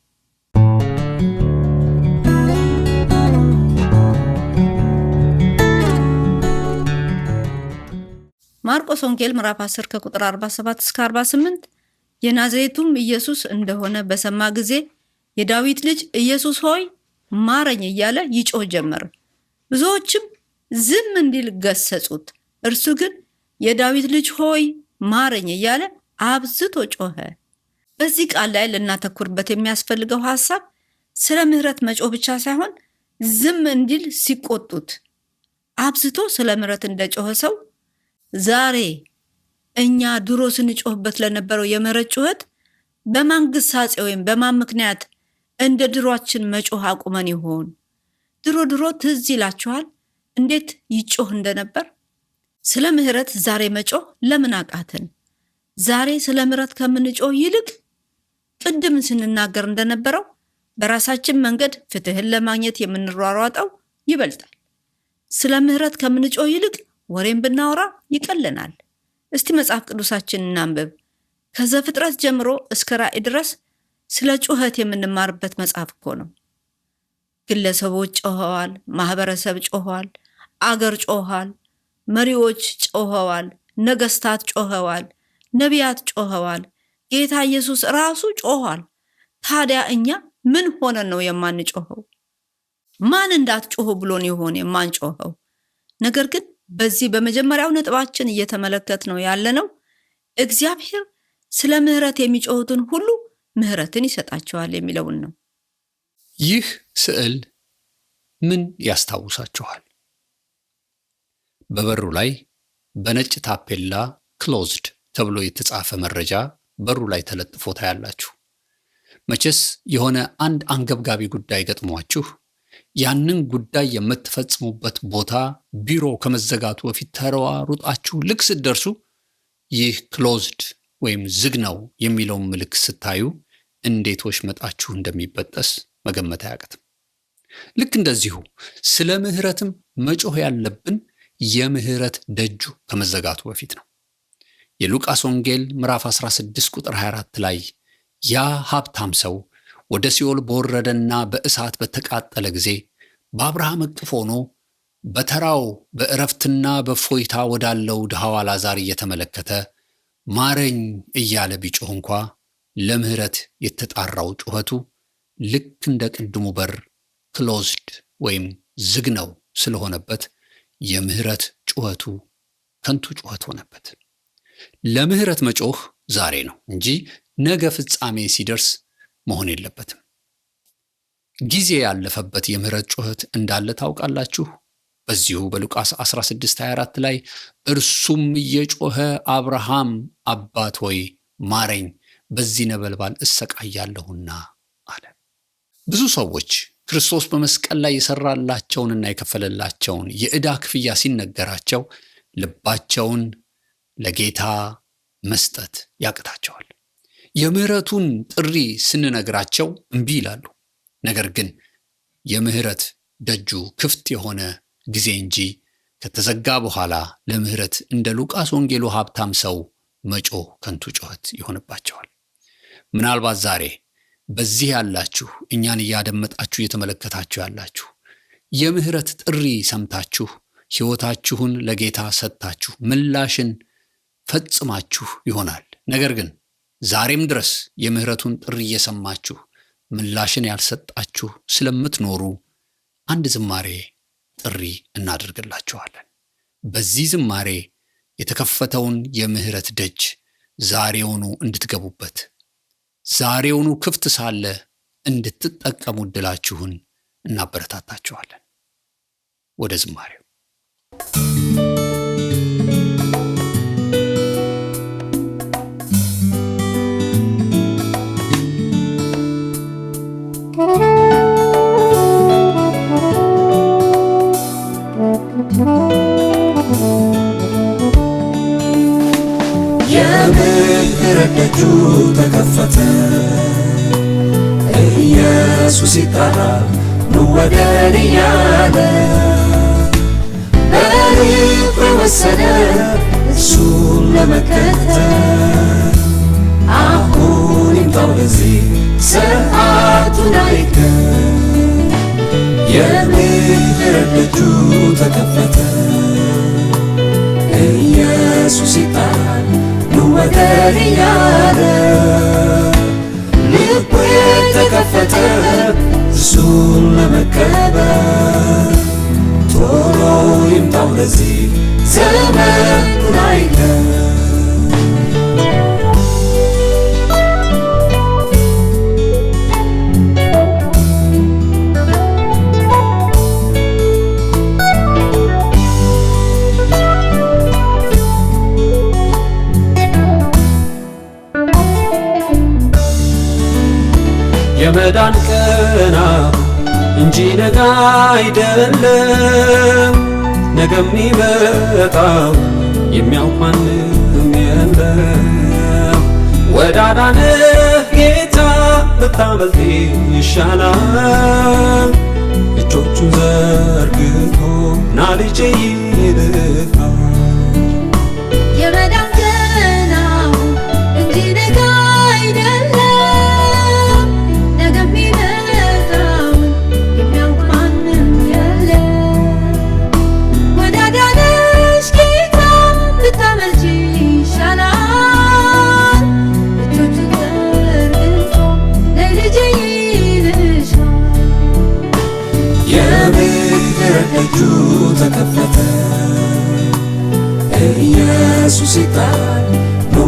ማርቆስ ወንጌል ምዕራፍ 10 ከቁጥር 47 እስከ 48 የናዝሬቱም ኢየሱስ እንደሆነ በሰማ ጊዜ የዳዊት ልጅ ኢየሱስ ሆይ ማረኝ እያለ ይጮህ ጀመረ። ብዙዎችም ዝም እንዲል ገሰጹት። እርሱ ግን የዳዊት ልጅ ሆይ ማረኝ እያለ አብዝቶ ጮኸ። በዚህ ቃል ላይ ልናተኩርበት የሚያስፈልገው ሐሳብ ስለ ምህረት መጮህ ብቻ ሳይሆን ዝም እንዲል ሲቆጡት አብዝቶ ስለ ምህረት እንደጮኸ ሰው ዛሬ እኛ ድሮ ስንጮህበት ለነበረው የምህረት ጩኸት በማን ግሳጼ ወይም በማን ምክንያት እንደ ድሮአችን መጮህ አቁመን ይሆን? ድሮ ትዝ ይላችኋል እንዴት ይጮህ እንደነበር? ስለ ምህረት ዛሬ መጮህ ለምን አቃተን? ዛሬ ስለ ምህረት ከምንጮህ ይልቅ ቅድም ስንናገር እንደነበረው በራሳችን መንገድ ፍትህን ለማግኘት የምንሯሯጠው ይበልጣል። ስለ ምህረት ከምንጮህ ይልቅ ወሬን ብናወራ ይቀለናል። እስቲ መጽሐፍ ቅዱሳችንን እናንብብ። ከዘፍጥረት ጀምሮ እስከ ራእይ ድረስ ስለ ጩኸት የምንማርበት መጽሐፍ እኮ ነው። ግለሰቦች ጮኸዋል፣ ማህበረሰብ ጮኸዋል፣ አገር ጮኸዋል፣ መሪዎች ጮኸዋል፣ ነገስታት ጮኸዋል፣ ነቢያት ጮኸዋል፣ ጌታ ኢየሱስ ራሱ ጮኸዋል። ታዲያ እኛ ምን ሆነን ነው የማንጮኸው? ማን እንዳትጮሁ ብሎን ይሆን የማንጮኸው? ነገር ግን በዚህ በመጀመሪያው ነጥባችን እየተመለከትነው ያለነው እግዚአብሔር ስለ ምህረት የሚጮሁትን ሁሉ ምህረትን ይሰጣቸዋል የሚለውን ነው። ይህ ስዕል ምን ያስታውሳችኋል? በበሩ ላይ በነጭ ታፔላ ክሎዝድ ተብሎ የተጻፈ መረጃ በሩ ላይ ተለጥፎ ታያላችሁ። መቼስ የሆነ አንድ አንገብጋቢ ጉዳይ ገጥሟችሁ ያንን ጉዳይ የምትፈጽሙበት ቦታ ቢሮ ከመዘጋቱ በፊት ተሯሩጣችሁ ልክ ስትደርሱ ይህ ክሎዝድ ወይም ዝግ ነው የሚለውን ምልክት ስታዩ እንዴት ወሽመጣችሁ እንደሚበጠስ መገመት አያቅትም። ልክ እንደዚሁ ስለ ምህረትም መጮህ ያለብን የምህረት ደጁ ከመዘጋቱ በፊት ነው። የሉቃስ ወንጌል ምዕራፍ 16 ቁጥር 24 ላይ ያ ሀብታም ሰው ወደ ሲኦል በወረደና በእሳት በተቃጠለ ጊዜ በአብርሃም እቅፍ ሆኖ በተራው በእረፍትና በፎይታ ወዳለው ድሃው አልዓዛር እየተመለከተ ማረኝ እያለ ቢጮህ እንኳ ለምህረት የተጣራው ጩኸቱ ልክ እንደ ቅድሙ በር ክሎዝድ ወይም ዝግ ነው ስለሆነበት የምህረት ጩኸቱ ከንቱ ጩኸት ሆነበት። ለምህረት መጮህ ዛሬ ነው እንጂ ነገ ፍጻሜ ሲደርስ መሆን የለበትም። ጊዜ ያለፈበት የምህረት ጩኸት እንዳለ ታውቃላችሁ። በዚሁ በሉቃስ 16:24 ላይ እርሱም እየጮኸ አብርሃም አባት ሆይ ማረኝ፣ በዚህ ነበልባል እሰቃያለሁና አለ። ብዙ ሰዎች ክርስቶስ በመስቀል ላይ የሰራላቸውንና የከፈለላቸውን የዕዳ ክፍያ ሲነገራቸው ልባቸውን ለጌታ መስጠት ያቅታቸዋል። የምህረቱን ጥሪ ስንነግራቸው እምቢ ይላሉ። ነገር ግን የምህረት ደጁ ክፍት የሆነ ጊዜ እንጂ ከተዘጋ በኋላ ለምህረት እንደ ሉቃስ ወንጌሉ ሀብታም ሰው መጮህ ከንቱ ጩኸት ይሆንባቸዋል። ምናልባት ዛሬ በዚህ ያላችሁ እኛን እያደመጣችሁ እየተመለከታችሁ ያላችሁ የምህረት ጥሪ ሰምታችሁ ሕይወታችሁን ለጌታ ሰጥታችሁ ምላሽን ፈጽማችሁ ይሆናል። ነገር ግን ዛሬም ድረስ የምህረቱን ጥሪ እየሰማችሁ ምላሽን ያልሰጣችሁ ስለምትኖሩ አንድ ዝማሬ ጥሪ እናደርግላችኋለን። በዚህ ዝማሬ የተከፈተውን የምህረት ደጅ ዛሬውኑ እንድትገቡበት፣ ዛሬውኑ ክፍት ሳለ እንድትጠቀሙ ዕድላችሁን እናበረታታችኋለን። ወደ ዝማሬው የምህረት ደጁ ተከፈተ፣ ኢየሱስ ይጠራ ኑ ወደ እኔ እያለ በልቡ የወሰነ እርሱን ለመከተል አሁን ይምጣው ለዚህ ሰዓቱን አይገኝ። የምህረት ደጁ ተከፈተ፣ ኢየሱስ ይጠራል ኑ ወደ እኔ እያለ ልቡ የተከፈተ እርሱን ለመቀበል ቶሎ ይምጣው ለዚህ ዘመኑን አይገኝ። የመዳን ቀና እንጂ ነገ አይደለም፣ ነገ የሚመጣው የሚያውቅ ማንም የለም። ወደ አዳነህ ጌታ ብታመልጥ ይሻላል፣ እጆቹን ዘርግ የምህረት ደጁ ተከፈተ። ኢየሱስ ይጣል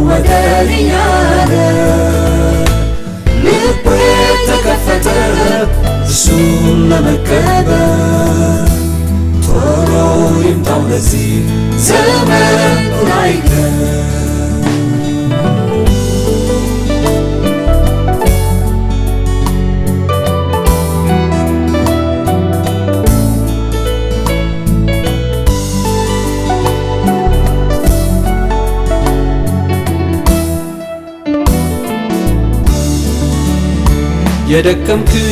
ወደኔ ያለ ልቤ ተከፈተ እሱን ለመቀበል። ቶሎ ይምጣው ለዚህ ዘመኑን አይገር። የደከምክም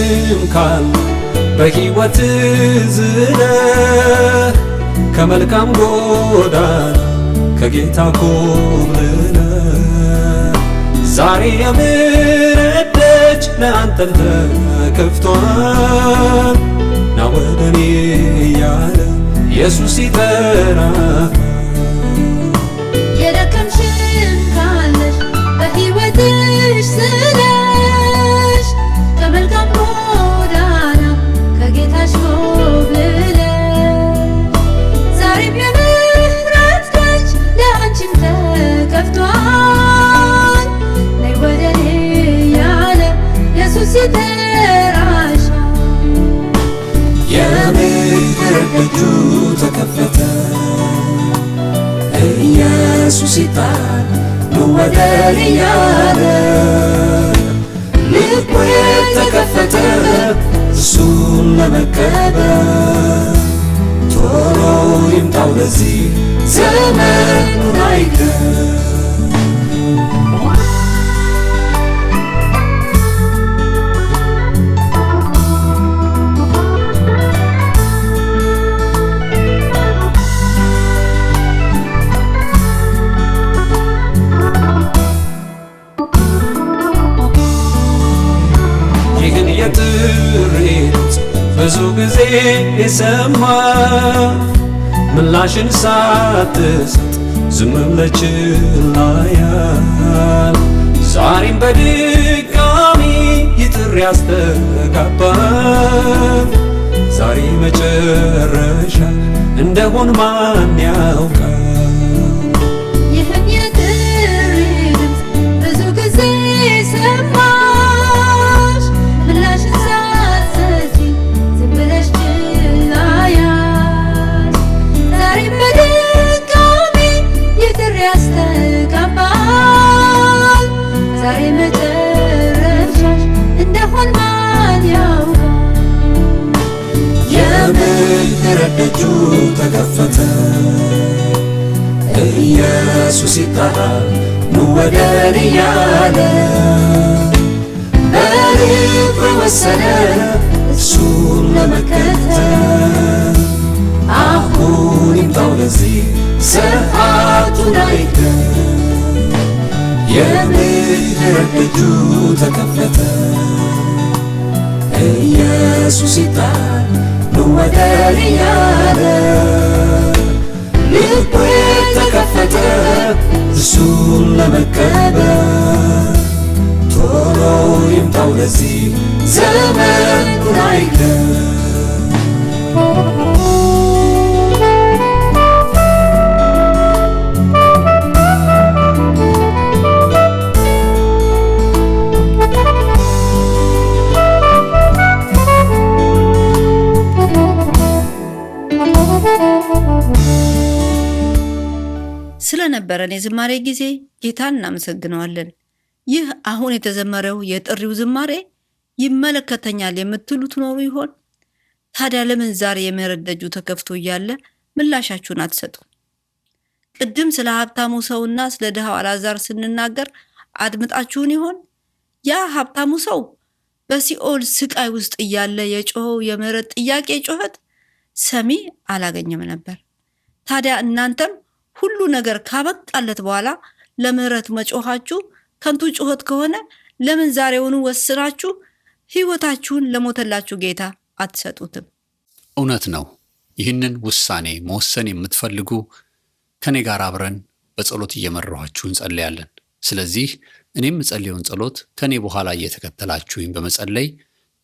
ካል በሕይወት ዝለህ ከመልካም ጎዳና ከጌታ ኮብልለህ ዛሬ የምህረት ደጅ ለአንተም ተከፍቷል። ና ወደኔ እያለ ኢየሱስ ይጠራሃል። የደከምሽም ካለሽ በሕይወትሽ ስለሽ ከመልካም ጎዳና ከጌታሽ ኮብልለሽ ዛሬም የምህረት ደጅ ለአንቺም ተከፍቷል። ነይ ወደኔ ያለ ኢየሱስ ይጠራሻል። የምህረት ደጁ ተከፈተ። ኢየሱስ ይጣል ወደኔ ያለ ልቡ ተከፈተ እሱን ለመቀበል። ቶሎ ይምጣው ለዚህ ዘመኑን አይገር። ይህን የጥሪት ብዙ ጊዜ የሰማ ምላሽን ሳትሰጥ ዝም ብለህ ችላ ያል ዛሬም በድጋሚ ይጥሪ ያስተጋባል። ዛሬ መጨረሻ እንደሆን ማን ያውቃል? ይህን የጥሪ ድምፅ ብዙ ጊዜ ሰማሽ ምላሽን ሳትሰጪ ዝም ብለሽ ችላ ያልሽ ዛሬም በድጋሚ ይጥሪ ያስተጋባል። ዛሬ መጨረሻሽ እንደሆን ማን ያውቃል? የምህረት ደጁ ተከፈተ። ኢየሱስ ይጣራል ኑ ወደኔ ያለ በልቡ ወሰነ እሱን ለመከተል። አሁን ይምጣው ለዚህ ሰዓቱን አይገር። የምህረት ደጁ ተከፈተ። ኢየሱስ ይጣል ኑ ወደኔ ያለ ልቡ ተከፈተ እሱን ለመቀበል። ቶሎ ይምጣው ለዚህ ዘመኑን አይገር። ስለነበረን የዝማሬ ጊዜ ጌታን እናመሰግነዋለን። ይህ አሁን የተዘመረው የጥሪው ዝማሬ ይመለከተኛል የምትሉ ትኖሩ ይሆን? ታዲያ ለምን ዛሬ የምህረት ደጁ ተከፍቶ እያለ ምላሻችሁን አትሰጡ? ቅድም ስለ ሀብታሙ ሰውና ስለ ድሃው አልዓዛር ስንናገር አድምጣችሁን ይሆን? ያ ሀብታሙ ሰው በሲኦል ስቃይ ውስጥ እያለ የጮኸው የምህረት ጥያቄ ጩኸት ሰሚ አላገኘም ነበር። ታዲያ እናንተም ሁሉ ነገር ካበቃለት በኋላ ለምህረት መጮኻችሁ ከንቱ ጩኸት ከሆነ ለምን ዛሬውኑ ወስናችሁ ሕይወታችሁን ለሞተላችሁ ጌታ አትሰጡትም? እውነት ነው። ይህንን ውሳኔ መወሰን የምትፈልጉ ከኔ ጋር አብረን በጸሎት እየመራኋችሁ እንጸልያለን። ስለዚህ እኔም የምጸልየውን ጸሎት ከኔ በኋላ እየተከተላችሁኝ በመጸለይ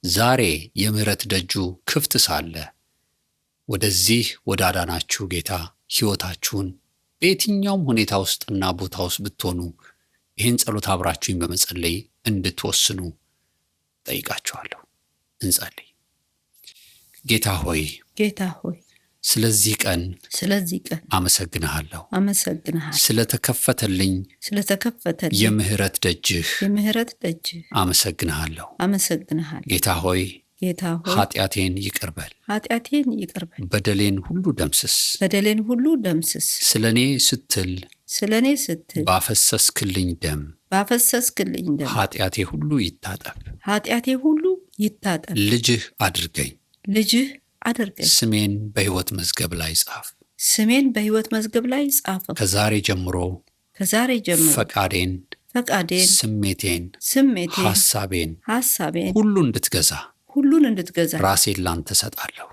ዛሬ የምህረት ደጁ ክፍት ሳለ ወደዚህ ወደ አዳናችሁ ጌታ ሕይወታችሁን በየትኛውም ሁኔታ ውስጥና ቦታ ውስጥ ብትሆኑ ይህን ጸሎት አብራችሁኝ በመጸለይ እንድትወስኑ ጠይቃችኋለሁ። እንጸልይ። ጌታ ሆይ ስለዚህ ቀን አመሰግንሃለሁ። ስለተከፈተልኝ የምህረት ደጅህ አመሰግንሃለሁ። ጌታ ሆይ ኃጢአቴን ይቅር በል፣ በደሌን ሁሉ ደምስስ። ስለኔ ስትል ባፈሰስክልኝ ደም ኃጢአቴ ሁሉ ይታጠብ። ልጅህ አድርገኝ። ስሜን በሕይወት መዝገብ ላይ ጻፍ። ከዛሬ ጀምሮ ፈቃዴን፣ ስሜቴን፣ ሐሳቤን ሁሉ እንድትገዛ ራሴን ላንተ ሰጣለሁ።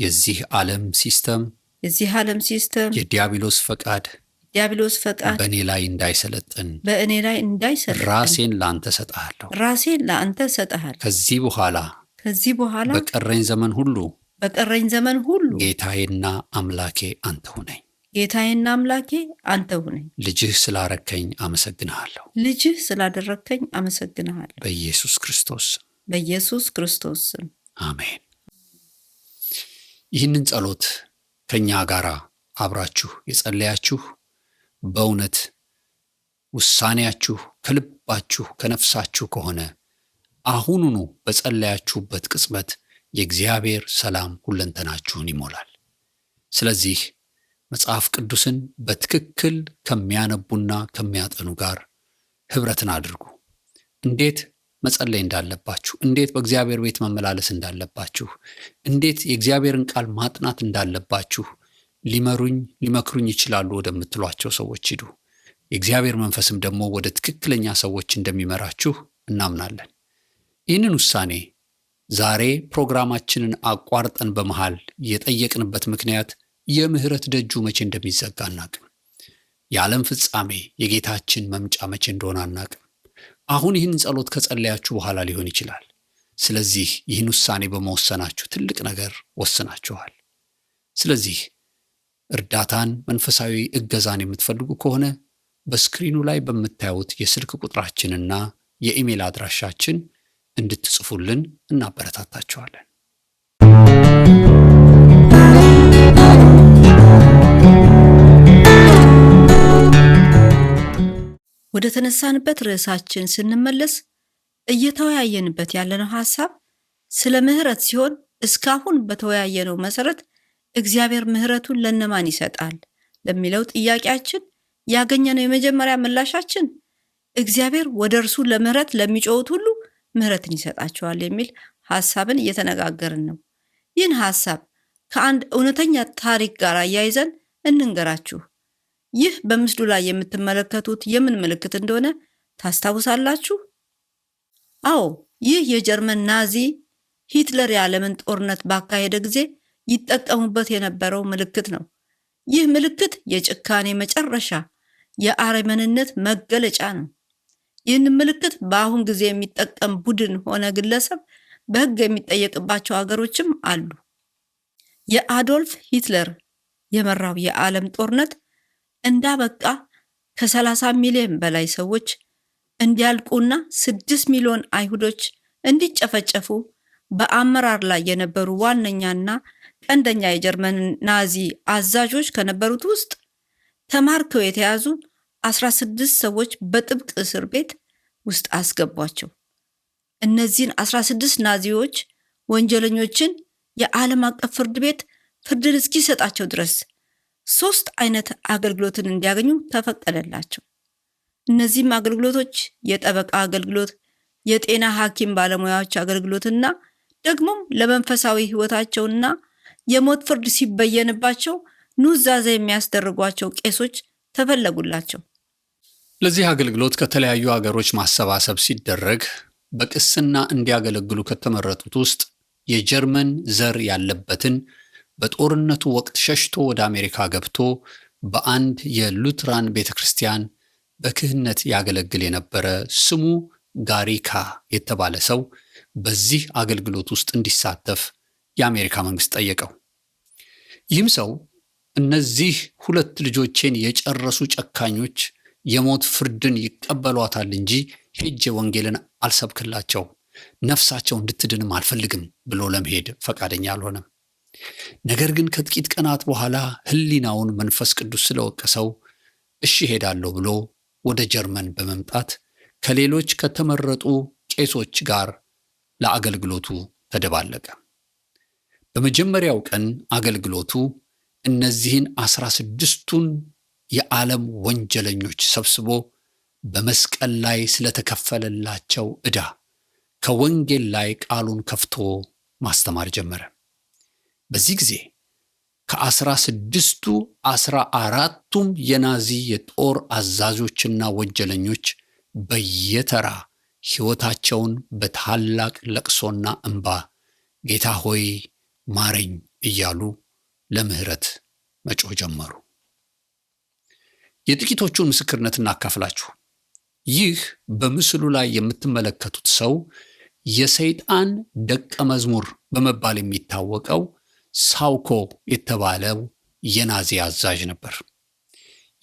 የዚህ ዓለም ሲስተም የዲያብሎስ ፈቃድ በእኔ ላይ እንዳይሰለጥን ራሴን ላንተ ሰጣለሁ። ከዚህ በኋላ በቀረኝ ዘመን ሁሉ ጌታዬና አምላኬ አንተ ሁነኝ። ልጅህ ስላረከኝ አመሰግንሃለሁ። በኢየሱስ ክርስቶስ ስም አሜን። ይህንን ጸሎት ከኛ ጋር አብራችሁ የጸለያችሁ በእውነት ውሳኔያችሁ ከልባችሁ ከነፍሳችሁ ከሆነ አሁኑኑ በጸለያችሁበት ቅጽበት የእግዚአብሔር ሰላም ሁለንተናችሁን ይሞላል። ስለዚህ መጽሐፍ ቅዱስን በትክክል ከሚያነቡና ከሚያጠኑ ጋር ኅብረትን አድርጉ። እንዴት መጸለይ እንዳለባችሁ፣ እንዴት በእግዚአብሔር ቤት መመላለስ እንዳለባችሁ፣ እንዴት የእግዚአብሔርን ቃል ማጥናት እንዳለባችሁ ሊመክሩኝ ይችላሉ ወደምትሏቸው ሰዎች ሂዱ። የእግዚአብሔር መንፈስም ደግሞ ወደ ትክክለኛ ሰዎች እንደሚመራችሁ እናምናለን። ይህንን ውሳኔ ዛሬ ፕሮግራማችንን አቋርጠን በመሃል የጠየቅንበት ምክንያት የምህረት ደጁ መቼ እንደሚዘጋ አናቅም። የዓለም ፍጻሜ የጌታችን መምጫ መቼ እንደሆነ አናቅም። አሁን ይህን ጸሎት ከጸለያችሁ በኋላ ሊሆን ይችላል። ስለዚህ ይህን ውሳኔ በመወሰናችሁ ትልቅ ነገር ወስናችኋል። ስለዚህ እርዳታን፣ መንፈሳዊ እገዛን የምትፈልጉ ከሆነ በስክሪኑ ላይ በምታዩት የስልክ ቁጥራችንና የኢሜል አድራሻችን እንድትጽፉልን እናበረታታችኋለን። ወደ ተነሳንበት ርዕሳችን ስንመለስ እየተወያየንበት ያለነው ሐሳብ ስለ ምህረት ሲሆን እስካሁን በተወያየነው መሰረት እግዚአብሔር ምህረቱን ለነማን ይሰጣል ለሚለው ጥያቄያችን ያገኘነው የመጀመሪያ ምላሻችን እግዚአብሔር ወደ እርሱ ለምህረት ለሚጮሁት ሁሉ ምህረትን ይሰጣቸዋል የሚል ሐሳብን እየተነጋገርን ነው። ይህን ሐሳብ ከአንድ እውነተኛ ታሪክ ጋር አያይዘን እንንገራችሁ። ይህ በምስሉ ላይ የምትመለከቱት የምን ምልክት እንደሆነ ታስታውሳላችሁ? አዎ፣ ይህ የጀርመን ናዚ ሂትለር የዓለምን ጦርነት ባካሄደ ጊዜ ይጠቀሙበት የነበረው ምልክት ነው። ይህ ምልክት የጭካኔ መጨረሻ፣ የአረመኔነት መገለጫ ነው። ይህን ምልክት በአሁን ጊዜ የሚጠቀም ቡድን ሆነ ግለሰብ በሕግ የሚጠየቅባቸው ሀገሮችም አሉ። የአዶልፍ ሂትለር የመራው የዓለም ጦርነት እንዳበቃ ከ30 ሚሊዮን በላይ ሰዎች እንዲያልቁና 6 ሚሊዮን አይሁዶች እንዲጨፈጨፉ በአመራር ላይ የነበሩ ዋነኛና ቀንደኛ የጀርመን ናዚ አዛዦች ከነበሩት ውስጥ ተማርከው የተያዙ 16 ሰዎች በጥብቅ እስር ቤት ውስጥ አስገቧቸው። እነዚህን 16 ናዚዎች ወንጀለኞችን የዓለም አቀፍ ፍርድ ቤት ፍርድን እስኪሰጣቸው ድረስ 3 አይነት አገልግሎትን እንዲያገኙ ተፈቀደላቸው። እነዚህም አገልግሎቶች የጠበቃ አገልግሎት፣ የጤና ሐኪም ባለሙያዎች አገልግሎትና ደግሞም ለመንፈሳዊ ሕይወታቸውና የሞት ፍርድ ሲበየንባቸው ኑዛዜ የሚያስደርጓቸው ቄሶች ተፈለጉላቸው። ለዚህ አገልግሎት ከተለያዩ ሀገሮች ማሰባሰብ ሲደረግ በቅስና እንዲያገለግሉ ከተመረጡት ውስጥ የጀርመን ዘር ያለበትን በጦርነቱ ወቅት ሸሽቶ ወደ አሜሪካ ገብቶ በአንድ የሉትራን ቤተክርስቲያን በክህነት ያገለግል የነበረ ስሙ ጋሪካ የተባለ ሰው በዚህ አገልግሎት ውስጥ እንዲሳተፍ የአሜሪካ መንግስት ጠየቀው። ይህም ሰው እነዚህ 2 ልጆቼን የጨረሱ ጨካኞች የሞት ፍርድን ይቀበሏታል እንጂ ሄጄ ወንጌልን አልሰብክላቸው፣ ነፍሳቸው እንድትድንም አልፈልግም ብሎ ለመሄድ ፈቃደኛ አልሆነም። ነገር ግን ከጥቂት ቀናት በኋላ ሕሊናውን መንፈስ ቅዱስ ስለወቀሰው እሺ ሄዳለሁ ብሎ ወደ ጀርመን በመምጣት ከሌሎች ከተመረጡ ቄሶች ጋር ለአገልግሎቱ ተደባለቀ። በመጀመሪያው ቀን አገልግሎቱ እነዚህን 16ቱን የዓለም ወንጀለኞች ሰብስቦ በመስቀል ላይ ስለተከፈለላቸው ዕዳ ከወንጌል ላይ ቃሉን ከፍቶ ማስተማር ጀመረ። በዚህ ጊዜ ከ16ቱ 14ቱም የናዚ የጦር አዛዦችና ወንጀለኞች በየተራ ሕይወታቸውን በታላቅ ለቅሶና እንባ ጌታ ሆይ ማረኝ እያሉ ለምህረት መጮህ ጀመሩ። የጥቂቶቹን ምስክርነት እናካፍላችሁ። ይህ በምስሉ ላይ የምትመለከቱት ሰው የሰይጣን ደቀ መዝሙር በመባል የሚታወቀው ሳውኮ የተባለው የናዚ አዛዥ ነበር።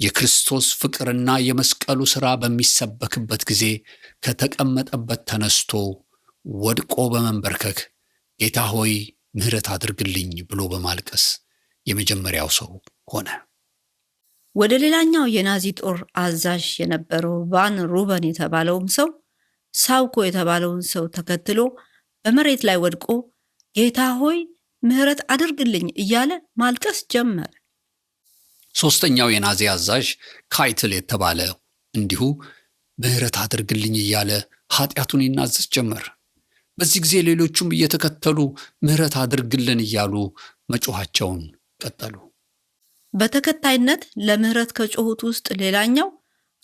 የክርስቶስ ፍቅርና የመስቀሉ ሥራ በሚሰበክበት ጊዜ ከተቀመጠበት ተነስቶ ወድቆ በመንበርከክ ጌታ ሆይ ምህረት አድርግልኝ ብሎ በማልቀስ የመጀመሪያው ሰው ሆነ። ወደ ሌላኛው የናዚ ጦር አዛዥ የነበረው ቫን ሩበን የተባለውም ሰው ሳውኮ የተባለውን ሰው ተከትሎ በመሬት ላይ ወድቆ ጌታ ሆይ ምህረት አድርግልኝ እያለ ማልቀስ ጀመረ። ሶስተኛው የናዚ አዛዥ ካይትል የተባለ እንዲሁ ምህረት አድርግልኝ እያለ ኃጢአቱን ይናዘዝ ጀመር። በዚህ ጊዜ ሌሎቹም እየተከተሉ ምህረት አድርግልን እያሉ መጮኻቸውን ቀጠሉ። በተከታይነት ለምህረት ከጮሁት ውስጥ ሌላኛው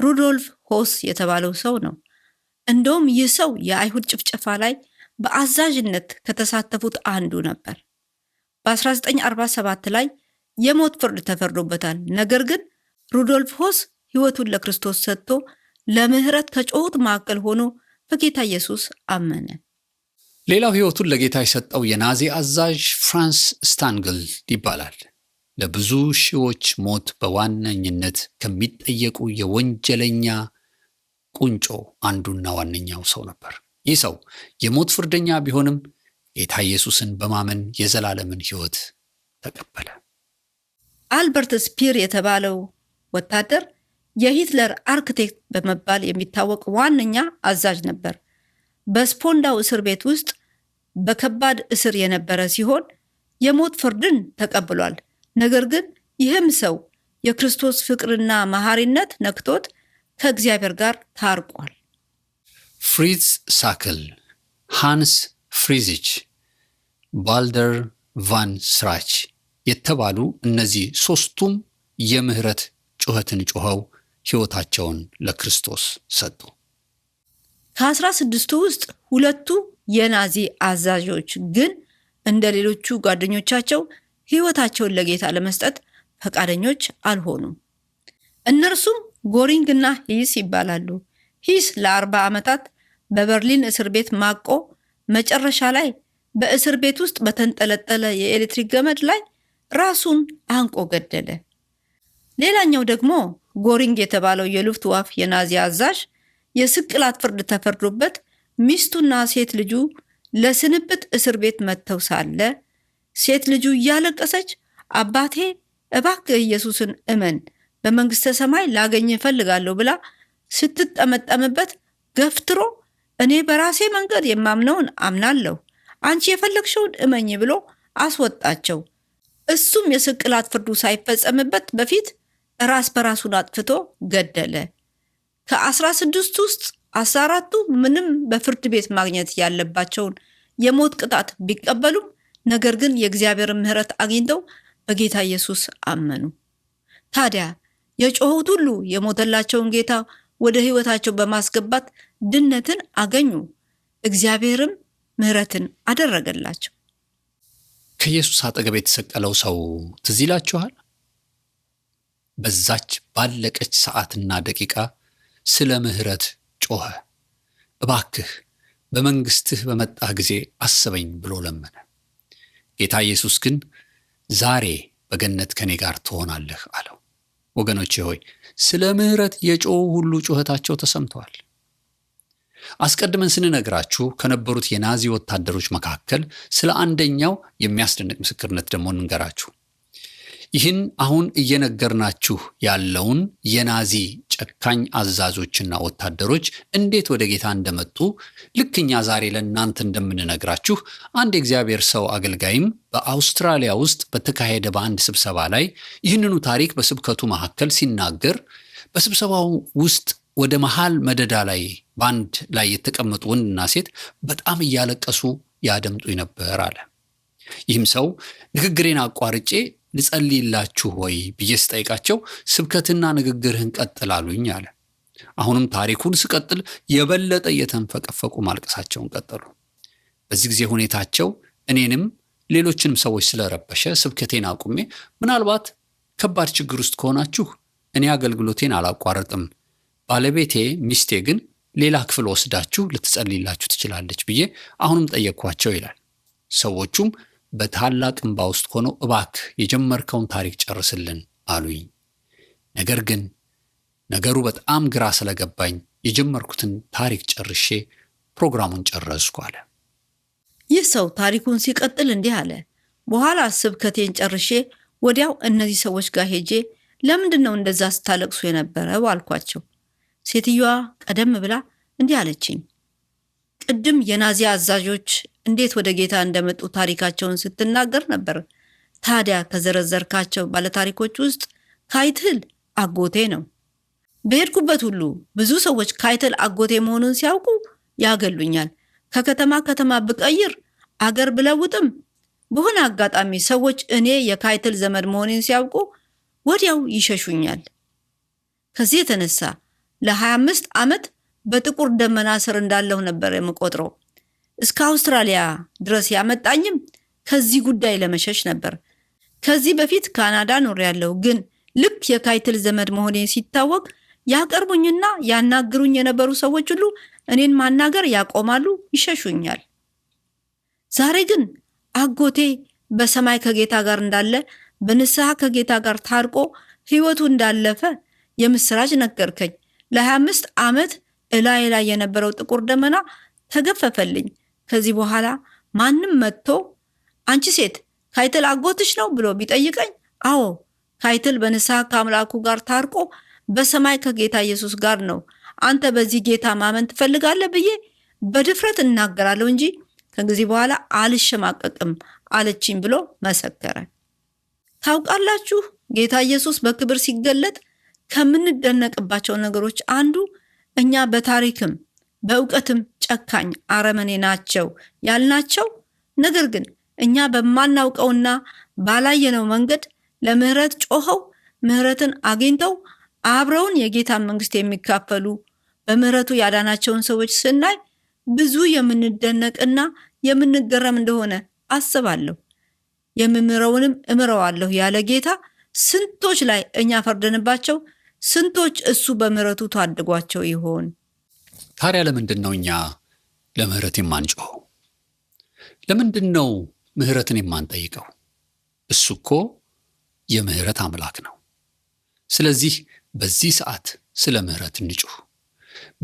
ሩዶልፍ ሆስ የተባለው ሰው ነው። እንደውም ይህ ሰው የአይሁድ ጭፍጨፋ ላይ በአዛዥነት ከተሳተፉት አንዱ ነበር። በ1947 ላይ የሞት ፍርድ ተፈርዶበታል። ነገር ግን ሩዶልፍ ሆስ ሕይወቱን ለክርስቶስ ሰጥቶ ለምህረት ከጮሁት መካከል ሆኖ በጌታ ኢየሱስ አመነ። ሌላው ሕይወቱን ለጌታ የሰጠው የናዚ አዛዥ ፍራንስ ስታንግል ይባላል። ለብዙ ሺዎች ሞት በዋነኝነት ከሚጠየቁ የወንጀለኛ ቁንጮ አንዱና ዋነኛው ሰው ነበር። ይህ ሰው የሞት ፍርደኛ ቢሆንም ጌታ ኢየሱስን በማመን የዘላለምን ሕይወት ተቀበለ። አልበርት ስፒር የተባለው ወታደር የሂትለር አርክቴክት በመባል የሚታወቅ ዋነኛ አዛዥ ነበር። በስፖንዳው እስር ቤት ውስጥ በከባድ እስር የነበረ ሲሆን የሞት ፍርድን ተቀብሏል። ነገር ግን ይህም ሰው የክርስቶስ ፍቅርና መሐሪነት ነክቶት ከእግዚአብሔር ጋር ታርቋል። ፍሪትዝ ሳክል፣ ሃንስ ፍሪዚች፣ ባልደር ቫን ስራች የተባሉ እነዚህ ሦስቱም የምህረት ጩኸትን ጮኸው ሕይወታቸውን ለክርስቶስ ሰጡ። ከ16ቱ ውስጥ 2ቱ የናዚ አዛዦች ግን እንደ ሌሎቹ ጓደኞቻቸው ሕይወታቸውን ለጌታ ለመስጠት ፈቃደኞች አልሆኑም። እነርሱም ጎሪንግ እና ሂስ ይባላሉ። ሂስ ለ40 ዓመታት በበርሊን እስር ቤት ማቆ መጨረሻ ላይ በእስር ቤት ውስጥ በተንጠለጠለ የኤሌክትሪክ ገመድ ላይ ራሱን አንቆ ገደለ። ሌላኛው ደግሞ ጎሪንግ የተባለው የሉፍት ዋፍ የናዚ አዛዥ የስቅላት ፍርድ ተፈርዶበት ሚስቱና ሴት ልጁ ለስንብት እስር ቤት መጥተው ሳለ ሴት ልጁ እያለቀሰች አባቴ እባክህ ኢየሱስን እመን በመንግስተ ሰማይ ላገኝ እፈልጋለሁ ብላ ስትጠመጠምበት ገፍትሮ እኔ በራሴ መንገድ የማምነውን አምናለሁ፣ አንቺ የፈለግሽውን እመኝ ብሎ አስወጣቸው። እሱም የስቅላት ፍርዱ ሳይፈጸምበት በፊት ራስ በራሱን አጥፍቶ ገደለ። ከ16 ውስጥ 14ቱ ምንም በፍርድ ቤት ማግኘት ያለባቸውን የሞት ቅጣት ቢቀበሉም ነገር ግን የእግዚአብሔር ምሕረት አግኝተው በጌታ ኢየሱስ አመኑ። ታዲያ የጮሁት ሁሉ የሞተላቸውን ጌታ ወደ ሕይወታቸው በማስገባት ድነትን አገኙ። እግዚአብሔርም ምሕረትን አደረገላቸው። ከኢየሱስ አጠገብ የተሰቀለው ሰው ትዝ ይላችኋል? በዛች ባለቀች ሰዓትና ደቂቃ ስለ ምሕረት ጮኸ። እባክህ በመንግስትህ በመጣህ ጊዜ አስበኝ ብሎ ለመነ። ጌታ ኢየሱስ ግን ዛሬ በገነት ከኔ ጋር ትሆናለህ አለው። ወገኖቼ ሆይ ስለ ምህረት የጮሁ ሁሉ ጩኸታቸው ተሰምተዋል። አስቀድመን ስንነግራችሁ ከነበሩት የናዚ ወታደሮች መካከል ስለ አንደኛው የሚያስደንቅ ምስክርነት ደግሞ እንንገራችሁ። ይህን አሁን እየነገርናችሁ ያለውን የናዚ ጨካኝ አዛዦችና ወታደሮች እንዴት ወደ ጌታ እንደመጡ ልክኛ ዛሬ ለእናንተ እንደምንነግራችሁ አንድ የእግዚአብሔር ሰው አገልጋይም በአውስትራሊያ ውስጥ በተካሄደ በአንድ ስብሰባ ላይ ይህንኑ ታሪክ በስብከቱ መካከል ሲናገር በስብሰባው ውስጥ ወደ መሃል መደዳ ላይ ባንድ ላይ የተቀመጡ ወንድና ሴት በጣም እያለቀሱ ያደምጡኝ ነበር አለ። ይህም ሰው ንግግሬን አቋርጬ ልጸልይላችሁ ወይ ብዬ ስጠይቃቸው ስብከትና ንግግርህን ቀጥል አሉኝ አለ። አሁንም ታሪኩን ስቀጥል የበለጠ እየተንፈቀፈቁ ማልቀሳቸውን ቀጠሉ። በዚህ ጊዜ ሁኔታቸው እኔንም ሌሎችንም ሰዎች ስለረበሸ ስብከቴን አቁሜ ምናልባት ከባድ ችግር ውስጥ ከሆናችሁ እኔ አገልግሎቴን አላቋርጥም፣ ባለቤቴ ሚስቴ ግን ሌላ ክፍል ወስዳችሁ ልትጸልይላችሁ ትችላለች ብዬ አሁንም ጠየቅኳቸው ይላል። ሰዎቹም በታላቅ እንባ ውስጥ ሆነው እባክህ የጀመርከውን ታሪክ ጨርስልን አሉኝ። ነገር ግን ነገሩ በጣም ግራ ስለገባኝ የጀመርኩትን ታሪክ ጨርሼ ፕሮግራሙን ጨረስኩ አለ። ይህ ሰው ታሪኩን ሲቀጥል እንዲህ አለ። በኋላ ስብከቴን ጨርሼ ወዲያው እነዚህ ሰዎች ጋር ሄጄ ለምንድን ነው እንደዛ ስታለቅሱ የነበረው አልኳቸው። ሴትዮዋ ቀደም ብላ እንዲህ አለችኝ። ቅድም የናዚ አዛዦች እንዴት ወደ ጌታ እንደመጡ ታሪካቸውን ስትናገር ነበር። ታዲያ ከዘረዘርካቸው ባለታሪኮች ውስጥ ካይትል አጎቴ ነው። በሄድኩበት ሁሉ ብዙ ሰዎች ካይትል አጎቴ መሆኑን ሲያውቁ ያገሉኛል። ከከተማ ከተማ ብቀይር አገር ብለውጥም በሆነ አጋጣሚ ሰዎች እኔ የካይትል ዘመድ መሆኔን ሲያውቁ ወዲያው ይሸሹኛል። ከዚህ የተነሳ ለ25 ዓመት በጥቁር ደመና ስር እንዳለሁ ነበር የምቆጥረው። እስከ አውስትራሊያ ድረስ ያመጣኝም ከዚህ ጉዳይ ለመሸሽ ነበር። ከዚህ በፊት ካናዳ ኖሬያለሁ፣ ግን ልክ የካይትል ዘመድ መሆኔ ሲታወቅ ያቀርቡኝና ያናግሩኝ የነበሩ ሰዎች ሁሉ እኔን ማናገር ያቆማሉ፣ ይሸሹኛል። ዛሬ ግን አጎቴ በሰማይ ከጌታ ጋር እንዳለ፣ በንስሐ ከጌታ ጋር ታርቆ ሕይወቱ እንዳለፈ የምስራች ነገርከኝ። ለ25 ዓመት እላይ ላይ የነበረው ጥቁር ደመና ተገፈፈልኝ። ከዚህ በኋላ ማንም መጥቶ አንቺ ሴት ካይትል አጎትሽ ነው ብሎ ቢጠይቀኝ አዎ ካይትል በንስሐ ከአምላኩ ጋር ታርቆ በሰማይ ከጌታ ኢየሱስ ጋር ነው፣ አንተ በዚህ ጌታ ማመን ትፈልጋለህ ብዬ በድፍረት እናገራለሁ እንጂ ከዚህ በኋላ አልሸማቀቅም አለችኝ ብሎ መሰከረ። ታውቃላችሁ ጌታ ኢየሱስ በክብር ሲገለጥ ከምንደነቅባቸው ነገሮች አንዱ እኛ በታሪክም በእውቀትም ጨካኝ አረመኔ ናቸው ያልናቸው፣ ነገር ግን እኛ በማናውቀውና ባላየነው መንገድ ለምህረት ጮኸው ምህረትን አግኝተው አብረውን የጌታን መንግስት የሚካፈሉ በምህረቱ ያዳናቸውን ሰዎች ስናይ ብዙ የምንደነቅና የምንገረም እንደሆነ አስባለሁ። የምምረውንም እምረዋለሁ ያለ ጌታ ስንቶች ላይ እኛ ፈርደንባቸው፣ ስንቶች እሱ በምህረቱ ታድጓቸው ይሆን? ታዲያ ለምንድን ነው እኛ ለምህረት የማንጮኸው? ለምንድን ነው ምህረትን የማንጠይቀው? እሱ እኮ የምህረት አምላክ ነው። ስለዚህ በዚህ ሰዓት ስለ ምህረት እንጩህ።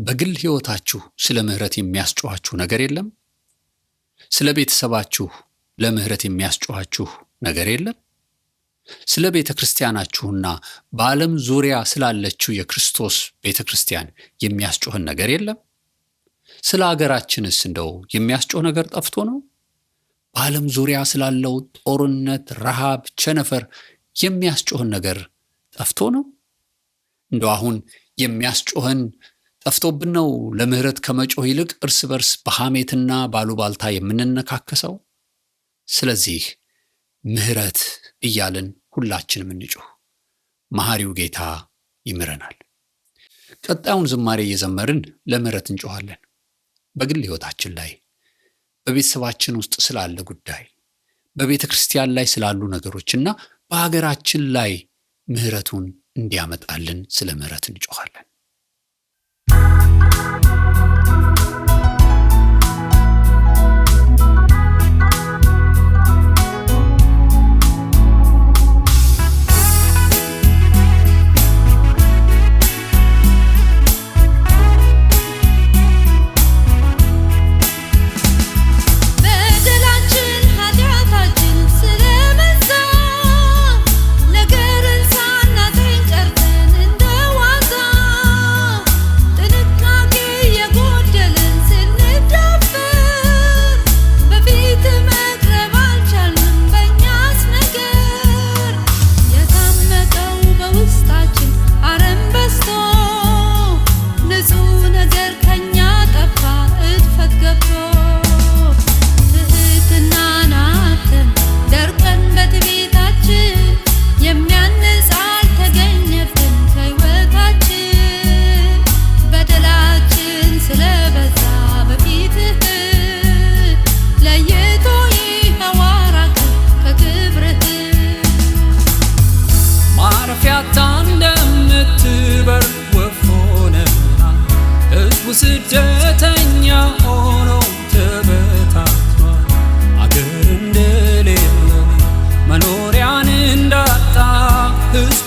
በግል ህይወታችሁ ስለ ምህረት የሚያስጮሃችሁ ነገር የለም? ስለ ቤተሰባችሁ ለምህረት የሚያስጮሃችሁ ነገር የለም? ስለ ቤተ ክርስቲያናችሁና በዓለም ዙሪያ ስላለችው የክርስቶስ ቤተ ክርስቲያን የሚያስጮህን ነገር የለም? ስለ ሀገራችንስ እንደው የሚያስጮህ ነገር ጠፍቶ ነው? በዓለም ዙሪያ ስላለው ጦርነት፣ ረሃብ፣ ቸነፈር የሚያስጮህን ነገር ጠፍቶ ነው? እንደው አሁን የሚያስጮህን ጠፍቶብን ነው ለምህረት ከመጮህ ይልቅ እርስ በርስ በሐሜትና ባሉባልታ የምንነካከሰው? ስለዚህ ምህረት እያልን ሁላችንም እንጩህ። መሐሪው ጌታ ይምረናል። ቀጣዩን ዝማሬ እየዘመርን ለምህረት እንጮሃለን። በግል ህይወታችን ላይ፣ በቤተሰባችን ውስጥ ስላለ ጉዳይ፣ በቤተ ክርስቲያን ላይ ስላሉ ነገሮችና በሀገራችን ላይ ምህረቱን እንዲያመጣልን ስለ ምህረት እንጮሃለን።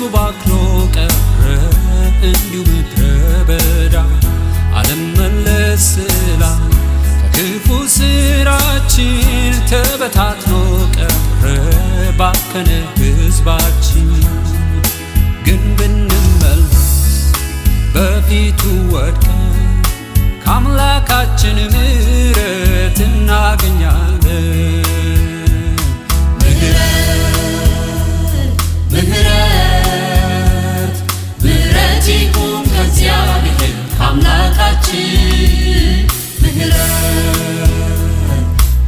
ተስተጓጉሎ ቀረ እንዲሁ ምድረ በዳ አልመለስ ስላለ ከክፉ ስራችን ተበታትኖ ቀረ ባከነ ሕዝባችን። ግን ብንመለስ በፊቱ ወድቀን ከአምላካችን ምሕረት እናገኛለን። ምሕረት ምሕረት ይቁም ከእግዚአብሔር ከአምላካችን።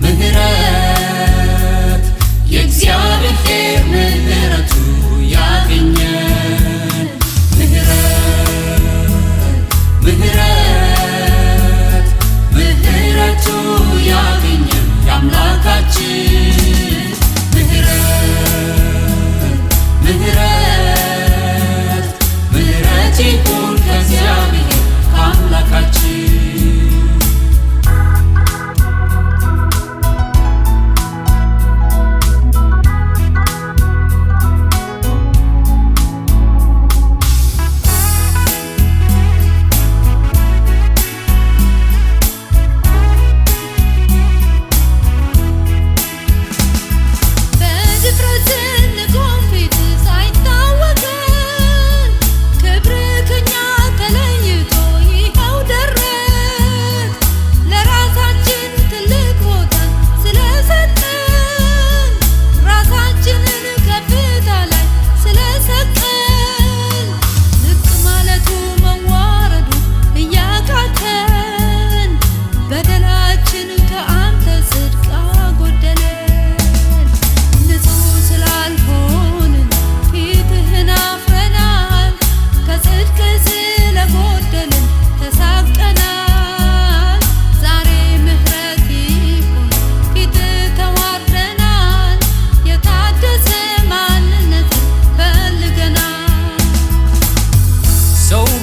ምሕረት የእግዚአብሔር ምሕረቱ ያገኘን። ምሕረት ምሕረቱ ያገኘን የአምላካችን። ምሕረት ምሕረት ይሁን ከእግዚአብሔር ከአምላካችን።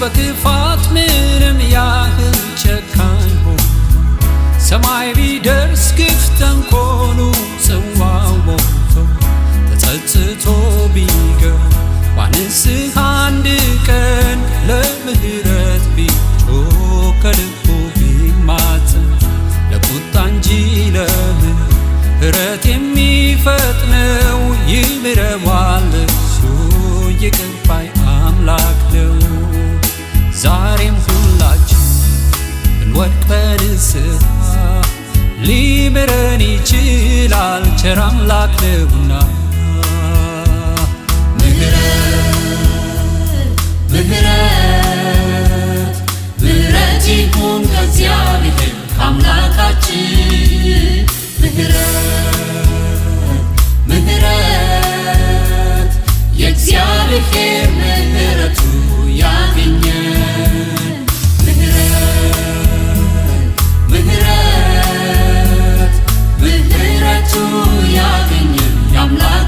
በክፋት ምንም ያህል ጨካኝ ሆኖ ሰማይ ቢደርስ ግፍ ተንኮሉ ጽዋው ሞልቶ ተጸጽቶ ቢገባ ንስሐ አንድ ቀን ለምሕረት ቢጮህ ከልቡ ቢማጸን ለቁጣ እንጂ ለምሕረት የሚፈጥነው ይምረዋል እርሱ ይቅር ባይ አምላክ ነው። ዛሬም ሁላችን ብንወድቅ በንስሐ ሊምረን ይችላል ቸር አምላክ ነውና። ምሕረት ይሁን ከእግዚአብሔር ከአምላካችን። ምሕረት የእግዚአብሔር ምሕረቱ ያገኘን። ምሕረቱ ያገኘን የአምላክ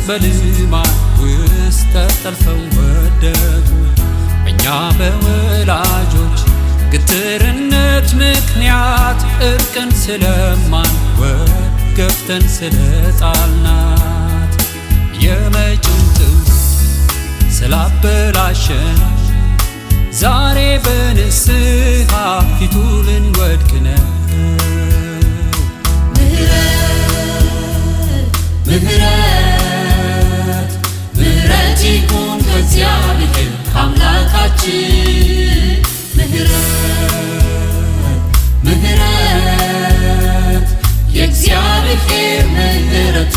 በልማድ ውስጥ ተጠልፈው ወደቁ። በእኛ በወላጆች ግትርነት ምክንያት እርቅን ስለማንወድ ገፍተን ስለጣልናት የመጪውን ትውልድ ስላበላሸን ዛሬ በንስሐ ፊቱ ልንወድቅ ነው። ምህረት ምህረት ይሁን ከእግዚአብሔር ከአምላካችን። ምህረት የእግዚአብሔር ምህረቱ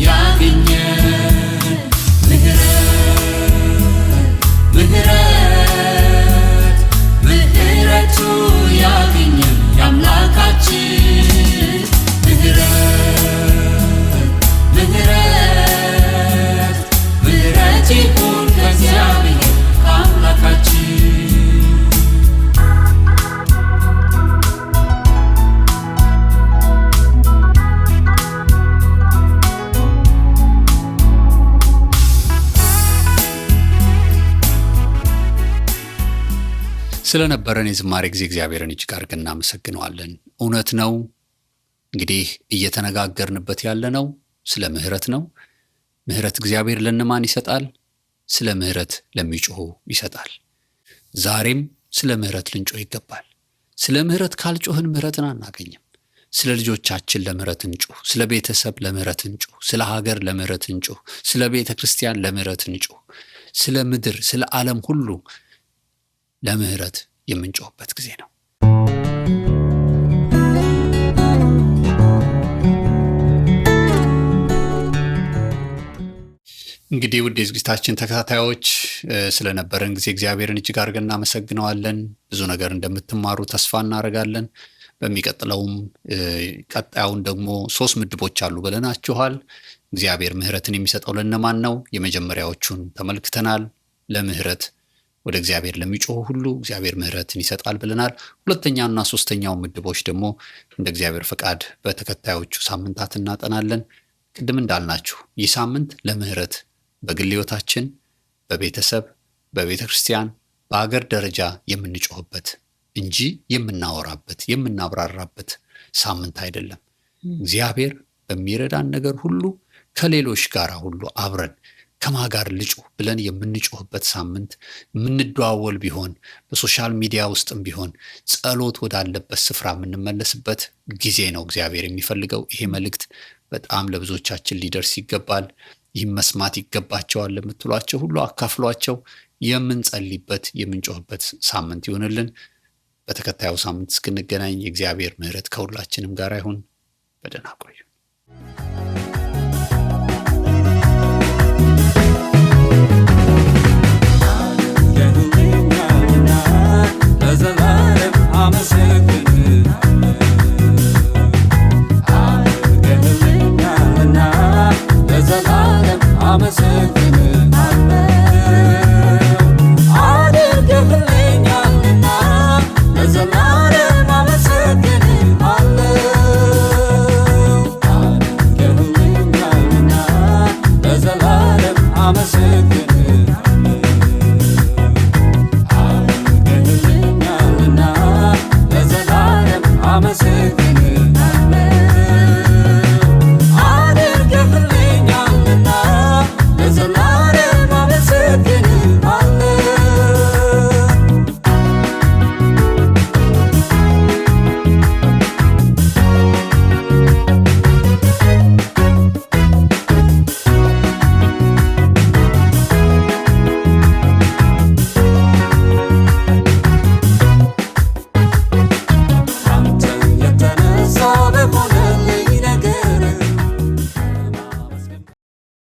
ያገኘን። ምህረቱ ያገኘን የአምላካችን። ምህረት ይሁን ከእግዚአብሔር ከአምላካችን። ስለነበረን የዝማሬ ጊዜ እግዚአብሔርን እጅግ አድርገን እናመሰግነዋለን። እውነት ነው እንግዲህ እየተነጋገርንበት ያለነው ስለ ምህረት ነው። ምህረት እግዚአብሔር ለነማን ይሰጣል? ስለ ምህረት ለሚጮሁ ይሰጣል። ዛሬም ስለ ምህረት ልንጮህ ይገባል። ስለ ምህረት ካልጮህን ምህረትን አናገኝም። ስለ ልጆቻችን ለምህረት እንጩህ፣ ስለ ቤተሰብ ለምህረት እንጩህ፣ ስለ ሀገር ለምህረት እንጩህ፣ ስለ ቤተ ክርስቲያን ለምህረት እንጩህ። ስለ ምድር፣ ስለ ዓለም ሁሉ ለምህረት የምንጮህበት ጊዜ ነው። እንግዲህ ውድ የዝግጅታችን ተከታታዮች ስለነበረን ጊዜ እግዚአብሔርን እጅግ አድርገን እናመሰግነዋለን። ብዙ ነገር እንደምትማሩ ተስፋ እናደርጋለን። በሚቀጥለውም ቀጣዩን ደግሞ 3 ምድቦች አሉ ብለናችኋል። እግዚአብሔር ምህረትን የሚሰጠው ለነማን ነው? የመጀመሪያዎቹን ተመልክተናል። ለምህረት ወደ እግዚአብሔር ለሚጮሁ ሁሉ እግዚአብሔር ምህረትን ይሰጣል ብለናል። ሁለተኛውና ሶስተኛው ምድቦች ደግሞ እንደ እግዚአብሔር ፈቃድ በተከታዮቹ ሳምንታት እናጠናለን። ቅድም እንዳልናችሁ ይህ ሳምንት ለምህረት በግል ሕይወታችን፣ በቤተሰብ፣ በቤተ ክርስቲያን፣ በአገር ደረጃ የምንጮህበት እንጂ የምናወራበት የምናብራራበት ሳምንት አይደለም። እግዚአብሔር በሚረዳን ነገር ሁሉ ከሌሎች ጋር ሁሉ አብረን ከማጋር ልጩህ ብለን የምንጮህበት ሳምንት፣ የምንደዋወል ቢሆን በሶሻል ሚዲያ ውስጥም ቢሆን ጸሎት ወዳለበት ስፍራ የምንመለስበት ጊዜ ነው እግዚአብሔር የሚፈልገው። ይሄ መልእክት በጣም ለብዙዎቻችን ሊደርስ ይገባል። ይህም መስማት ይገባቸዋል ለምትሏቸው ሁሉ አካፍሏቸው። የምንጸልይበት የምንጮህበት ሳምንት ይሆንልን። በተከታዩ ሳምንት እስክንገናኝ የእግዚአብሔር ምህረት ከሁላችንም ጋር ይሁን። በደህና ቆዩ።